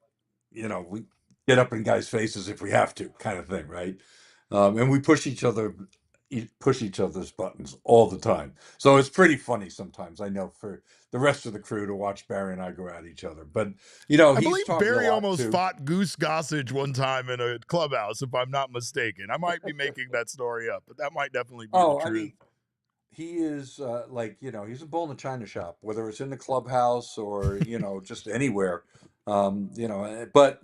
[SPEAKER 3] we get up in guys' faces if we have to, kind of thing, right? And we push each other's buttons all the time. So it's pretty funny sometimes, I know, for the rest of the crew to watch Barry and I go at each other. But,
[SPEAKER 1] I believe Barry almost fought Goose Gossage one time in a clubhouse, if I'm not mistaken. I might be making that story up, but that might definitely be the truth. I mean,
[SPEAKER 3] he is he's a bull in the china shop, whether it's in the clubhouse or, just anywhere. But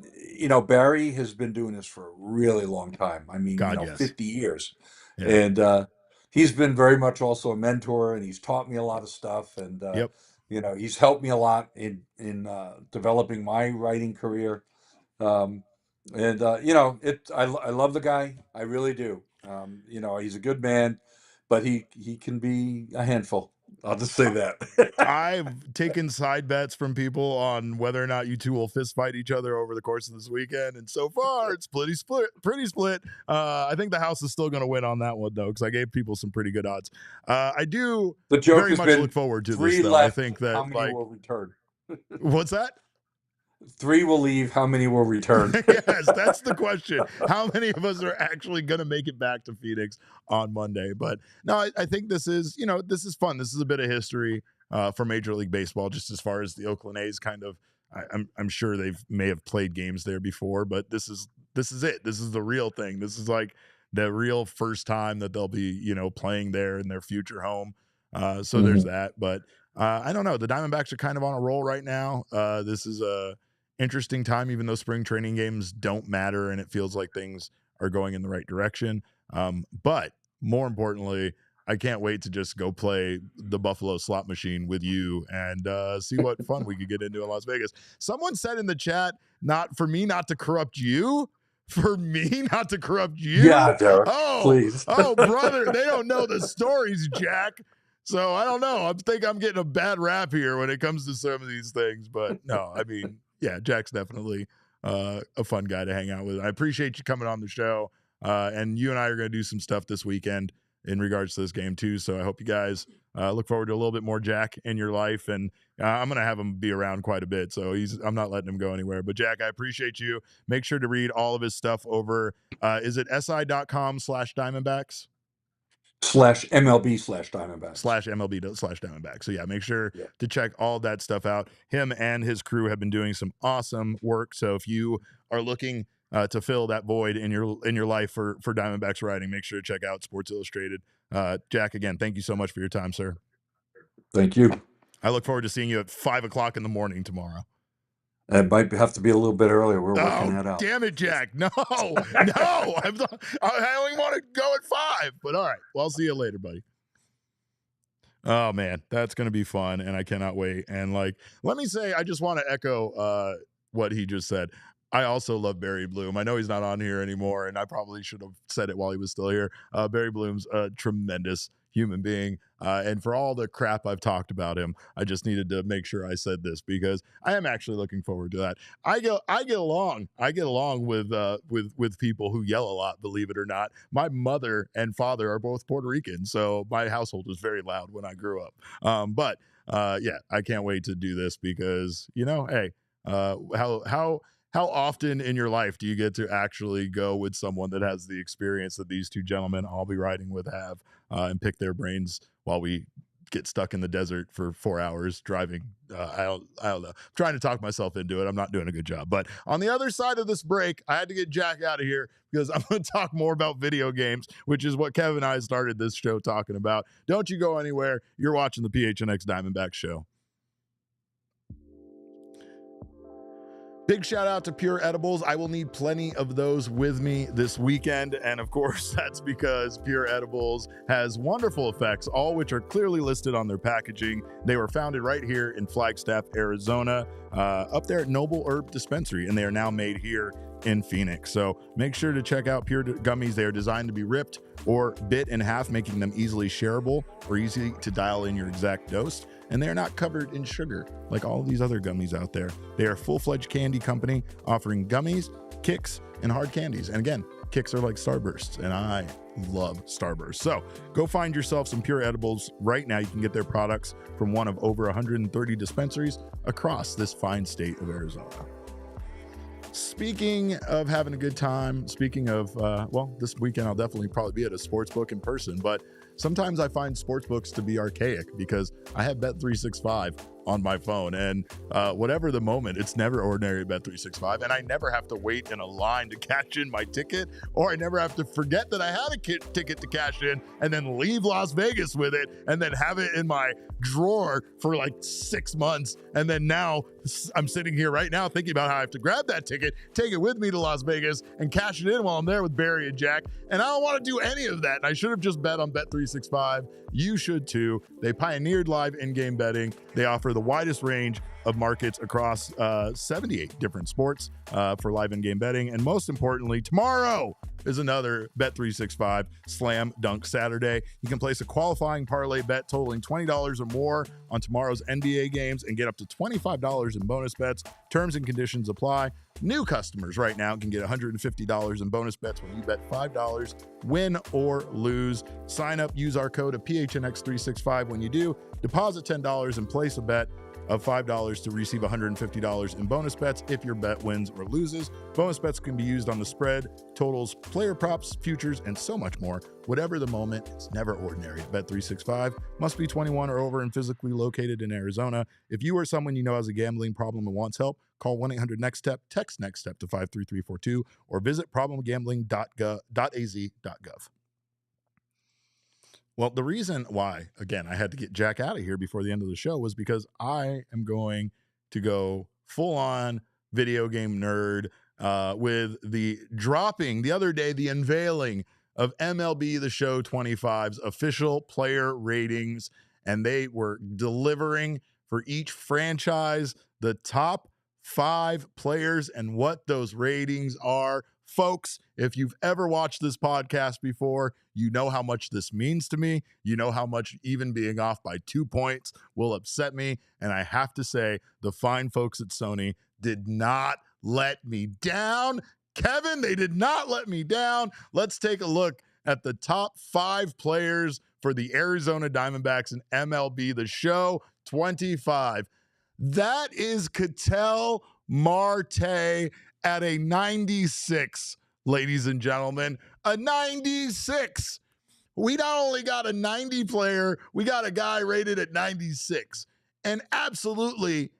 [SPEAKER 3] Barry has been doing this for a really long time. I mean, 50 years. Yeah. And he's been very much also a mentor, and he's taught me a lot of stuff. And he's helped me a lot in developing my writing career. I love the guy. I really do. He's a good man, but he can be a handful. I'll just say that.
[SPEAKER 1] I've taken side bets from people on whether or not you two will fist fight each other over the course of this weekend, and so far it's pretty split. I think the house is still going to win on that one, though, because I gave people some pretty good odds. I do very much look forward to this, though. I think that
[SPEAKER 3] how many will return?
[SPEAKER 1] What's that?
[SPEAKER 3] 3 will leave. How many will return?
[SPEAKER 1] Yes, that's the question. How many of us are actually going to make it back to Phoenix on Monday? But no, I think this is fun. This is a bit of history for Major League Baseball, just as far as the Oakland A's kind of. I'm sure they may have played games there before, but this is it. This is the real thing. This is like the real first time that they'll be playing there in their future home. So there's that. But I don't know. The Diamondbacks are kind of on a roll right now. This is a interesting time, even though spring training games don't matter and it feels like things are going in the right direction. But more importantly, I can't wait to just go play the Buffalo slot machine with you and see what fun we could get into in Las Vegas. Someone said in the chat, not to corrupt you. For me not to corrupt you?
[SPEAKER 3] Yeah, Derek, please.
[SPEAKER 1] Oh, brother, they don't know the stories, Jack. So I don't know. I think I'm getting a bad rap here when it comes to some of these things. But no, I mean, yeah, Jack's definitely a fun guy to hang out with. I appreciate you coming on the show. And you and I are going to do some stuff this weekend in regards to this game too. So I hope you guys look forward to a little bit more Jack in your life. And I'm going to have him be around quite a bit. So I'm not letting him go anywhere. But Jack, I appreciate you. Make sure to read all of his stuff over. Is it si.com/Diamondbacks?
[SPEAKER 3] /MLB/Diamondbacks.
[SPEAKER 1] /MLB/Diamondbacks. So yeah, make sure to check all that stuff out. Him and his crew have been doing some awesome work. So if you are looking to fill that void in your life for Diamondbacks writing, make sure to check out Sports Illustrated. Jack, again, thank you so much for your time, sir.
[SPEAKER 3] Thank you.
[SPEAKER 1] I look forward to seeing you at 5 o'clock in the morning tomorrow.
[SPEAKER 3] It might have to be a little bit earlier. We're working that out.
[SPEAKER 1] Damn it, Jack. No. I only want to go at 5. But all right. Well, I'll see you later, buddy. Oh, man. That's going to be fun, and I cannot wait. And, like, let me say, I just want to echo what he just said. I also love Barry Bloom. I know he's not on here anymore, and I probably should have said it while he was still here. Barry Bloom's a tremendous human being. And for all the crap I've talked about him, I just needed to make sure I said this because I am actually looking forward to that. I get along with people who yell a lot, believe it or not. My mother and father are both Puerto Rican, so my household was very loud when I grew up. But I can't wait to do this because, hey, how often in your life do you get to actually go with someone that has the experience that these two gentlemen I'll be riding with have and pick their brains while we get stuck in the desert for 4 hours driving? I don't know. I'm trying to talk myself into it. I'm not doing a good job. But on the other side of this break, I had to get Jack out of here because I'm going to talk more about video games, which is what Kevin and I started this show talking about. Don't you go anywhere. You're watching the PHNX Diamondbacks show. Big shout out to Pure Edibles. I will need plenty of those with me this weekend. And of course, that's because Pure Edibles has wonderful effects, all which are clearly listed on their packaging. They were founded right here in Flagstaff, Arizona, up there at Noble Herb Dispensary, and they are now made here in Phoenix. So make sure to check out Pure Gummies. They are designed to be ripped or bit in half, making them easily shareable or easy to dial in your exact dose. And they're not covered in sugar like all of these other gummies out there. They are a full-fledged candy company offering gummies, kicks, and hard candies. And again, kicks are like Starbursts, and I love Starbursts. So go find yourself some Pure Edibles right now. You can get their products from one of over 130 dispensaries across this fine state of Arizona. Speaking of having a good time, speaking of, this weekend I'll definitely probably be at a sports book in person, but sometimes I find sports books to be archaic because I have Bet365 on my phone, and whatever the moment, it's never ordinary at Bet365, and I never have to wait in a line to cash in my ticket, or I never have to forget that I had a ticket to cash in and then leave Las Vegas with it and then have it in my drawer for like 6 months, and then now I'm sitting here right now thinking about how I have to grab that ticket, take it with me to Las Vegas, and cash it in while I'm there with Barry and Jack, and I don't want to do any of that, and I should have just bet on Bet365. You should too. They pioneered live in-game betting. They offer the widest range of markets across 78 different sports for live in-game betting. And most importantly, tomorrow is another Bet365 Slam Dunk Saturday. You can place a qualifying parlay bet totaling $20 or more on tomorrow's NBA games and get up to $25 in bonus bets. Terms and conditions apply. New customers right now can get $150 in bonus bets when you bet $5, win or lose. Sign up, use our code of PHNX365 when you do. Deposit $10 and place a bet of $5 to receive $150 in bonus bets if your bet wins or loses. Bonus bets can be used on the spread, totals, player props, futures, and so much more. Whatever the moment, it's never ordinary at Bet365. Must be 21 or over and physically located in Arizona. If you or someone you know has a gambling problem and wants help, call 1-800-NEXT-STEP, text NEXT STEP to 53342, or visit problemgambling.az.gov. Well, the reason why, again, I had to get Jack out of here before the end of the show was because I am going to go full-on video game nerd with the dropping the other day, the unveiling of MLB the SHOW 25's official player ratings, and they were delivering for each franchise the top 5 players and what those ratings are. Folks, if you've ever watched this podcast before, you know how much this means to me. You know how much even being off by 2 points will upset me. And I have to say, the fine folks at Sony did not let me down. Kevin, they did not let me down. Let's take a look at the top 5 players for the Arizona Diamondbacks in MLB the SHOW 25. That is Ketel Marte at a 96, ladies and gentlemen, a 96. We not only got a 90 player, we got a guy rated at 96, and absolutely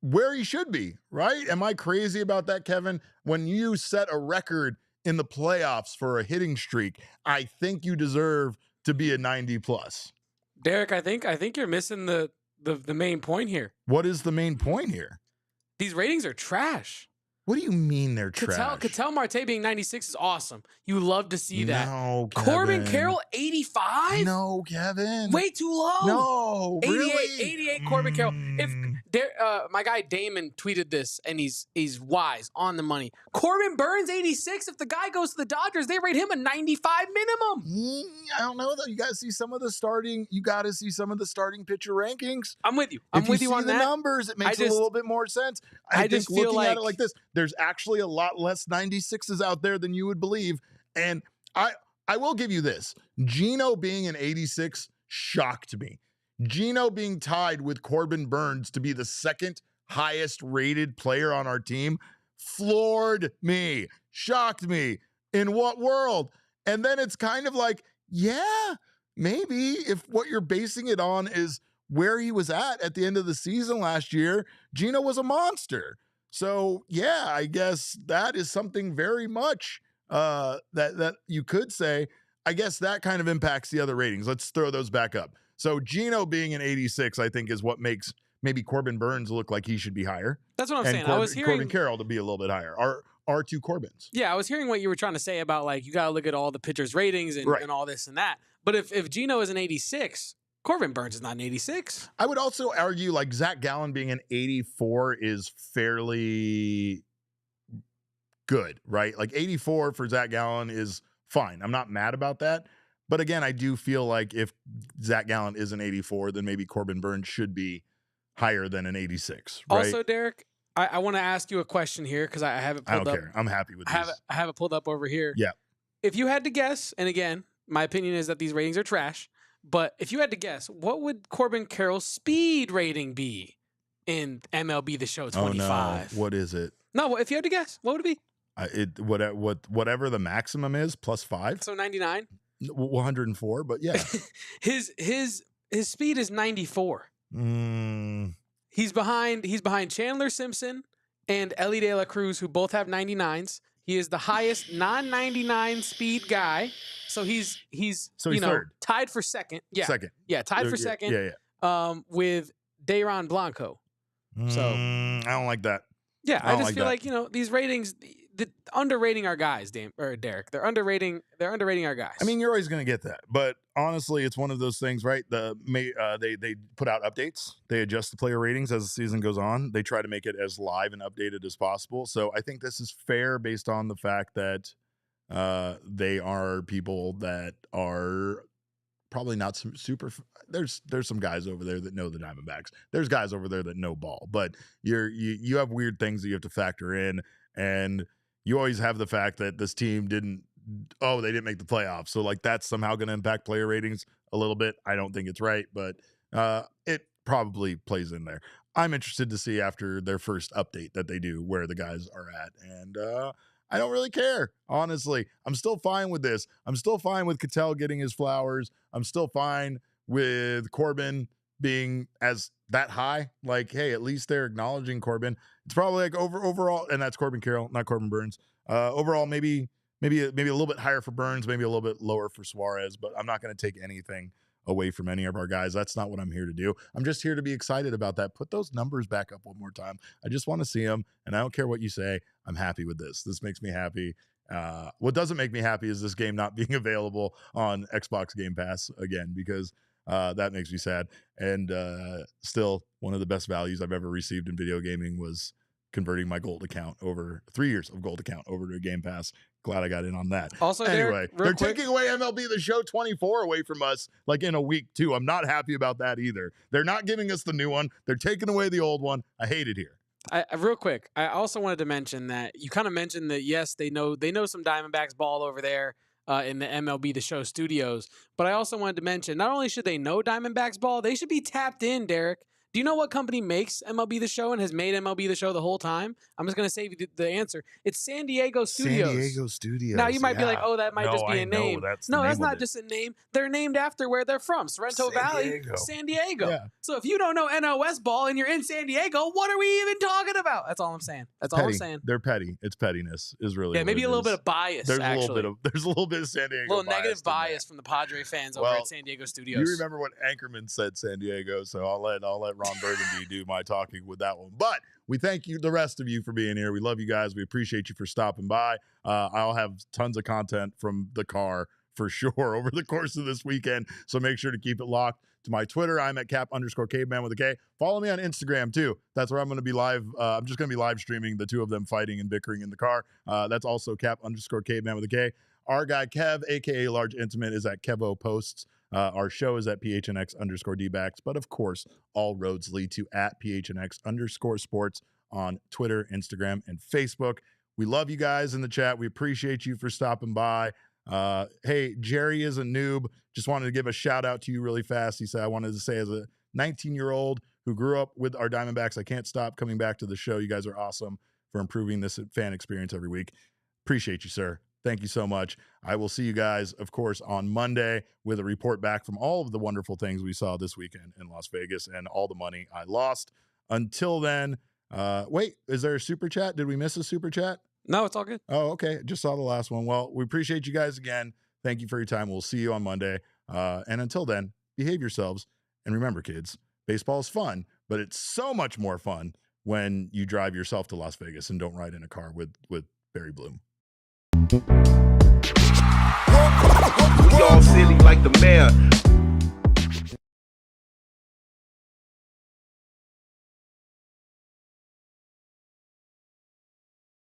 [SPEAKER 1] where he should be, right? Am I crazy about that, Kevin? When you set a record in the playoffs for a hitting streak, I think you deserve to be a 90 plus.
[SPEAKER 2] Derek, I think you're missing the main point here.
[SPEAKER 1] What is the main point here?
[SPEAKER 2] These ratings are trash.
[SPEAKER 1] What do you mean they're trash?
[SPEAKER 2] Ketel Marte being 96 is awesome. You love to see that.
[SPEAKER 1] No, Kevin.
[SPEAKER 2] Corbin Carroll, 85?
[SPEAKER 1] No, Kevin.
[SPEAKER 2] Way too low.
[SPEAKER 1] No,
[SPEAKER 2] 88,
[SPEAKER 1] really?
[SPEAKER 2] 88 Corbin Carroll. If my guy Damon tweeted this, and he's wise, on the money. Corbin Burns, 86. If the guy goes to the Dodgers, they rate him a 95 minimum.
[SPEAKER 1] I don't know, though. You got to see some of the starting pitcher rankings.
[SPEAKER 2] I'm with you. I'm with you on that.
[SPEAKER 1] If you see the numbers, it makes a little bit more sense. I think looking at it like this, there's actually a lot less 96s out there than you would believe. And I will give you this. Gino being an 86 shocked me. Gino being tied with Corbin Burns to be the second highest rated player on our team floored me, shocked me. In what world? And then it's kind of like, yeah, maybe if what you're basing it on is where he was at the end of the season last year, Gino was a monster. So, yeah, I guess that is something very much that you could say. I guess that kind of impacts the other ratings. Let's throw those back up. So Gino being an 86, I think, is what makes maybe Corbin Burns look like he should be higher.
[SPEAKER 2] That's what I'm saying.
[SPEAKER 1] I
[SPEAKER 2] was hearing
[SPEAKER 1] Corbin Carroll to be a little bit higher. Our two Corbins.
[SPEAKER 2] Yeah, I was hearing what you were trying to say about, like, you got to look at all the pitchers' ratings and all this and that. But if Gino is an 86, Corbin Burns is not an 86.
[SPEAKER 1] I would also argue, like, Zach Gallen being an 84 is fairly good, right? Like 84 for Zach Gallen is fine. I'm not mad about that. But again, I do feel like if Zach Gallen is an 84, then maybe Corbin Burns should be higher than an 86, right?
[SPEAKER 2] Also, Derek, I want to ask you a question here because I have it pulled up.
[SPEAKER 1] I don't care. I'm happy with this.
[SPEAKER 2] I have it pulled up over here.
[SPEAKER 1] Yeah.
[SPEAKER 2] If you had to guess, and again, my opinion is that these ratings are trash, but if you had to guess, what would Corbin Carroll's speed rating be in MLB the SHOW 25?
[SPEAKER 1] Oh, no. What is it?
[SPEAKER 2] No, if you had to guess, what would it be?
[SPEAKER 1] Whatever the maximum is, plus 5.
[SPEAKER 2] So 99?
[SPEAKER 1] 104, but yeah.
[SPEAKER 2] his speed is 94. He's behind Chandler Simpson and Ellie De La Cruz, who both have 99s. He is the highest non-99 speed guy. So he's third. Tied for second. Yeah.
[SPEAKER 1] Second.
[SPEAKER 2] Yeah, tied for second.
[SPEAKER 1] Yeah.
[SPEAKER 2] With Dayron Blanco. So
[SPEAKER 1] I don't like that.
[SPEAKER 2] Yeah, I just feel like, these ratings, underrating our guys, Derek. They're underrating our guys.
[SPEAKER 1] I mean, you're always going to get that, but honestly, it's one of those things, right? They put out updates. They adjust the player ratings as the season goes on. They try to make it as live and updated as possible. So I think this is fair based on the fact that they are people that are probably not super. There's some guys over there that know the Diamondbacks. There's guys over there that know ball, but you have weird things that you have to factor in, and you always have the fact that this team didn't make the playoffs. So like that's somehow going to impact player ratings a little bit. I don't think it's right, but it probably plays in there. I'm interested to see after their first update that they do where the guys are at. And I don't really care, honestly. I'm still fine with this. I'm still fine with Ketel getting his flowers. I'm still fine with Corbin being as that high. Like, hey, at least they're acknowledging Corbin. It's probably like overall, and that's Corbin Carroll, not Corbin Burns. Overall, maybe a little bit higher for Burns, maybe a little bit lower for Suarez, but I'm not going to take anything away from any of our guys. That's not what I'm here to do. I'm just here to be excited about that. Put those numbers back up one more time. I just want to see them, and I don't care what you say. I'm happy with this. This makes me happy. What doesn't make me happy is this game not being available on Xbox Game Pass again, because that makes me sad. And still, one of the best values I've ever received in video gaming was converting my gold account over 3 years of gold account over to a Game Pass. Glad I got in on that.
[SPEAKER 2] Also,
[SPEAKER 1] anyway, they're taking away MLB the SHOW 24 away from us like in a week too. I'm not happy about that either. They're not giving us the new one. They're taking away the old one. I hate it here.
[SPEAKER 2] Real quick, I also wanted to mention that you kind of mentioned that, yes, they know some Diamondbacks ball over there in the MLB the SHOW studios. But I also wanted to mention, not only should they know Diamondbacks ball, they should be tapped in, Derek. Do you know what company makes MLB the Show and has made MLB the Show the whole time? I'm just going to save you the answer. It's San Diego Studios.
[SPEAKER 1] San Diego Studios.
[SPEAKER 2] Now, you might be like, oh, that might just be a name.
[SPEAKER 1] That's
[SPEAKER 2] not just a name. They're named after where they're from. Sorrento Valley, San Diego.
[SPEAKER 1] Yeah.
[SPEAKER 2] So if you don't know NOS ball and you're in San Diego, what are we even talking about? That's all I'm saying. That's all I'm saying.
[SPEAKER 1] They're petty. It's pettiness is really
[SPEAKER 2] maybe a little bit of bias,
[SPEAKER 1] there's
[SPEAKER 2] actually.
[SPEAKER 1] There's a little bit of San Diego
[SPEAKER 2] a little negative bias from the Padre fans over at San Diego Studios.
[SPEAKER 1] You remember what Anchorman said San Diego, so I'll let Ron Burgundy do my talking with that one. But we thank you, the rest of you, for being here. We love you guys. We appreciate you for stopping by. I'll have tons of content from the car for sure over the course of this weekend, so make sure to keep it locked to my Twitter. I'm at cap_caveman with a K. Follow me on Instagram too. That's where I'm going to be live. I'm just going to be live streaming the two of them fighting and bickering in the car. That's also cap_caveman with a K. Our guy Kev, aka Large Intimate, is at Kevo Posts. Our show is at PHNX_Dbacks. But of course, all roads lead to at PHNX_sports on Twitter, Instagram, and Facebook. We love you guys in the chat. We appreciate you for stopping by. Hey, Jerry is a noob. Just wanted to give a shout out to you really fast. He said, I wanted to say, as a 19-year-old who grew up with our Diamondbacks, I can't stop coming back to the show. You guys are awesome for improving this fan experience every week. Appreciate you, sir. Thank you so much. I will see you guys, of course, on Monday with a report back from all of the wonderful things we saw this weekend in Las Vegas and all the money I lost. Until then, wait, is there a super chat? Did we miss a super chat?
[SPEAKER 2] No, it's all good.
[SPEAKER 1] Oh, okay. Just saw the last one. Well, we appreciate you guys again. Thank you for your time. We'll see you on Monday. And until then, behave yourselves. And remember, kids, baseball is fun, but it's so much more fun when you drive yourself to Las Vegas and don't ride in a car with Barry Bloom.
[SPEAKER 5] We all silly like the mayor.